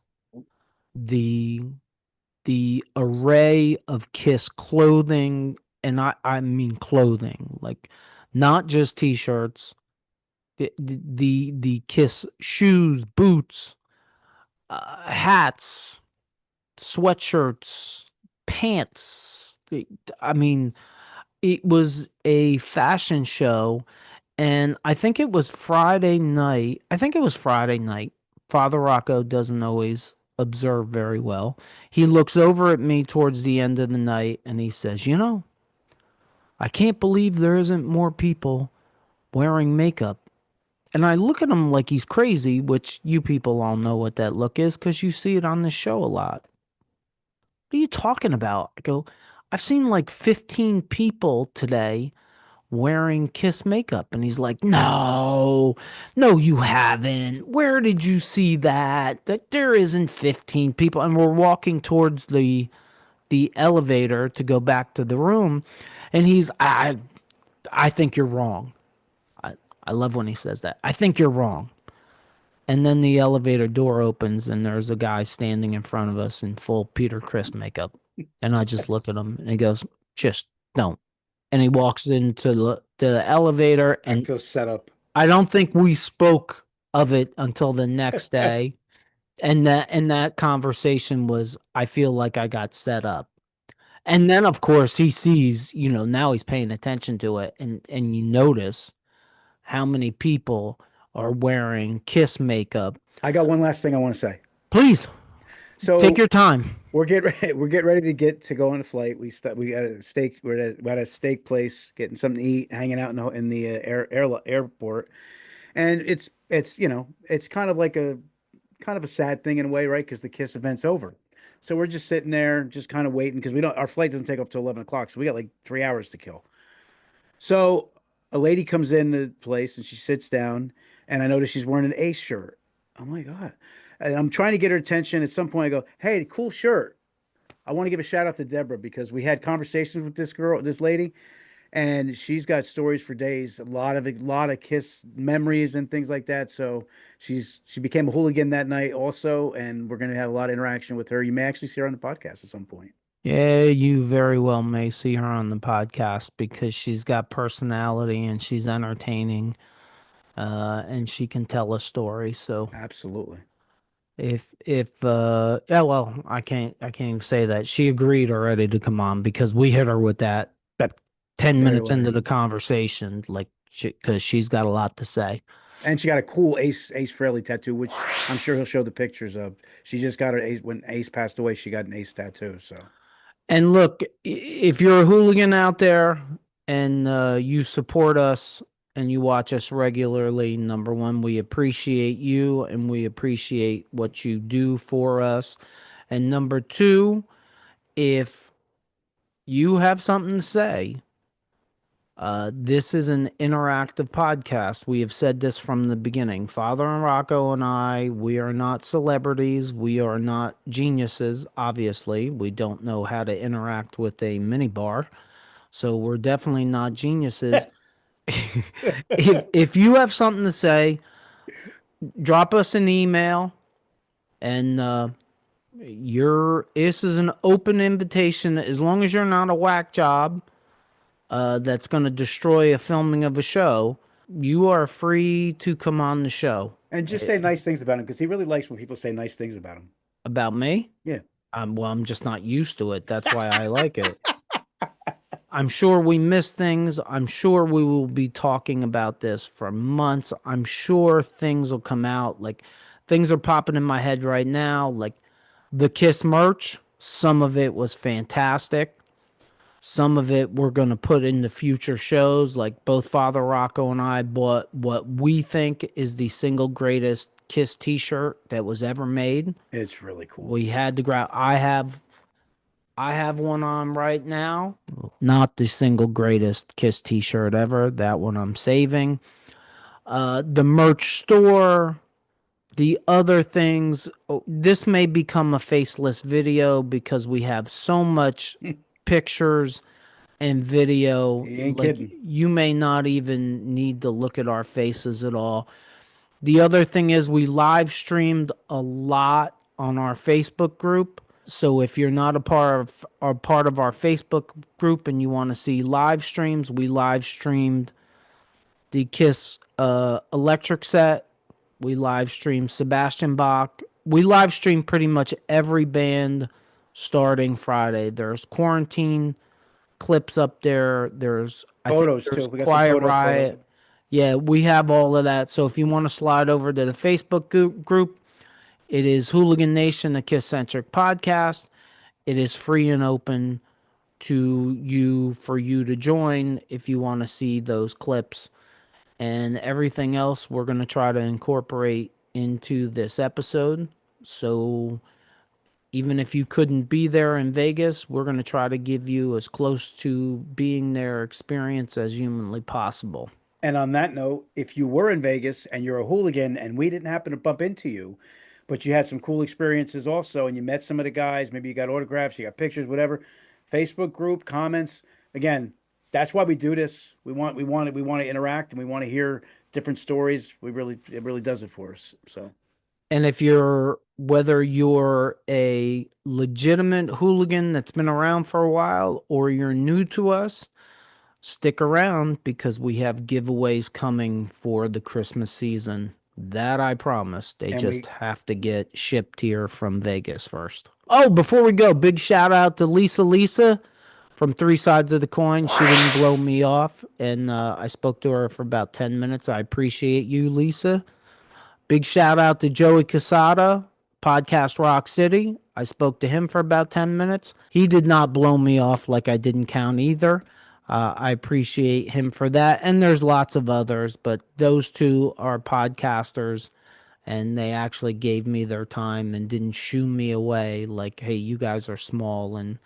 the array of Kiss clothing, and I mean clothing, like not just t-shirts, the Kiss shoes, boots, hats, sweatshirts, pants. I mean, it was a fashion show. And I think it was Friday night. Father Rocco doesn't always observe very well. He looks over at me towards the end of the night and he says, I can't believe there isn't more people wearing makeup. And I look at him like he's crazy, which you people all know what that look is because you see it on the show a lot. What are you talking about? I go, I've seen like 15 people today wearing Kiss makeup. And he's like, no, you haven't. Where did you see that? That there isn't 15 people. And we're walking towards the elevator to go back to the room. And he's, I think you're wrong. I love when he says that. I think you're wrong. And then the elevator door opens and there's a guy standing in front of us in full Peter Criss makeup. And I just look at him and he goes, just don't. And he walks into the elevator and I feel set up. I don't think we spoke of it until the next day. And that conversation was, I feel like I got set up. And then of course he sees, now he's paying attention to it, and you notice how many people are wearing KISS makeup. I got one last thing I want to say. Please So take your time. we're getting ready to go on a flight. We got a steak. We're at a steak place, getting something to eat, hanging out in the airport, and it's kind of like a sad thing in a way, right? Because the KISS event's over. So we're just sitting there, just kind of waiting because our flight doesn't take off till 11 o'clock. So we got like 3 hours to kill. So a lady comes in the place and she sits down, and I notice she's wearing an Ace shirt. Oh my God. And I'm trying to get her attention. At some point I go, hey, cool shirt. I want to give a shout out to Deborah because we had conversations with this lady, and she's got stories for days, a lot of KISS memories and things like that. So she became a hooligan that night also, and we're going to have a lot of interaction with her. You may actually see her on the podcast at some point. Yeah, you very well may see her on the podcast because she's got personality and she's entertaining, and she can tell a story. So Absolutely. yeah, well, I can't even say that. She agreed already to come on because we hit her with that 10 minutes into the conversation, like, because she's got a lot to say. And she got a cool Ace Frehley tattoo, which I'm sure he'll show the pictures of. She just got her Ace when Ace passed away. She got an Ace tattoo. So, and look, if you're a hooligan out there and you support us and you watch us regularly, number one, we appreciate you and we appreciate what you do for us. And number two, if you have something to say, this is an interactive podcast. We have said this from the beginning. Father and Rocco and I, we are not celebrities. We are not geniuses, obviously. We don't know how to interact with a minibar. So we're definitely not geniuses. If you have something to say, drop us an email, and this is an open invitation. As long as you're not a whack job that's going to destroy a filming of a show, you are free to come on the show. And just say nice things about him, because he really likes when people say nice things about him. About me? Yeah. Well, I'm just not used to it. That's why I like it. I'm sure we miss things. I'm sure we will be talking about this for months. I'm sure things will come out. Like, things are popping in my head right now. Like the KISS merch, some of it was fantastic. Some of it we're going to put into future shows. Like, both Father Rocco and I bought what we think is the single greatest KISS t-shirt that was ever made. It's really cool. We had to grab. I have one on right now. Not the single greatest KISS t-shirt ever. That one I'm saving. The merch store, the other things. This may become a faceless video because we have so much pictures and video. You ain't kidding. You may not even need to look at our faces at all. The other thing is we live streamed a lot on our Facebook group. So if you're not a part of our Facebook group and you want to see live streams, we live streamed the KISS electric set. We live streamed Sebastian Bach. We live streamed pretty much every band starting Friday. There's Quarantine clips up there. There's photos too. We got Quiet some Riot. photos. Yeah, we have all of that. So if you want to slide over to the Facebook group, it is Hooligan Nation, the KISS-Centric Podcast. It is free and open to you for you to join if you want to see those clips. And everything else we're going to try to incorporate into this episode. So even if you couldn't be there in Vegas, we're going to try to give you as close to being there experience as humanly possible. And on that note, if you were in Vegas and you're a hooligan and we didn't happen to bump into you, but you had some cool experiences also, and you met some of the guys, maybe you got autographs, you got pictures, whatever, Facebook group, comments. Again, that's why we do this. We want to interact, and we want to hear different stories. It really does it for us. So, and whether you're a legitimate hooligan that's been around for a while or you're new to us, stick around because we have giveaways coming for the Christmas season. That I promise. They have to get shipped here from Vegas first. Oh, before we go, big shout out to Lisa. from three sides of the coin. She didn't blow me off, and I spoke to her for about 10 minutes. I appreciate you, Lisa. Big shout out to Joey Casada, Podcast Rock City. I spoke to him for about 10 minutes. He did not blow me off like I didn't count either. I appreciate him for that. And there's lots of others, but those two are podcasters, and they actually gave me their time and didn't shoo me away like, hey, you guys are small and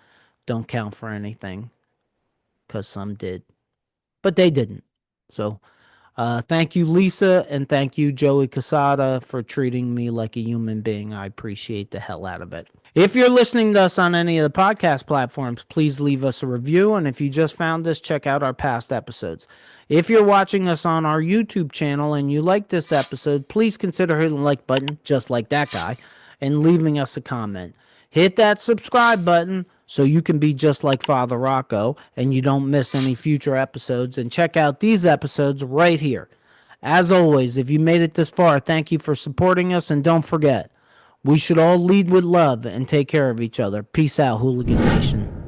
don't count for anything, because some did. But they didn't. So thank you, Lisa, and thank you, Joey Casada, for treating me like a human being. I appreciate the hell out of it. If you're listening to us on any of the podcast platforms, please leave us a review. And if you just found us, check out our past episodes. If you're watching us on our YouTube channel and you like this episode, please consider hitting the like button, just like that guy, and leaving us a comment. Hit that subscribe button so you can be just like Father Rocco and you don't miss any future episodes. And check out these episodes right here. As always, if you made it this far, thank you for supporting us. And don't forget, we should all lead with love and take care of each other. Peace out, Hooligan Nation.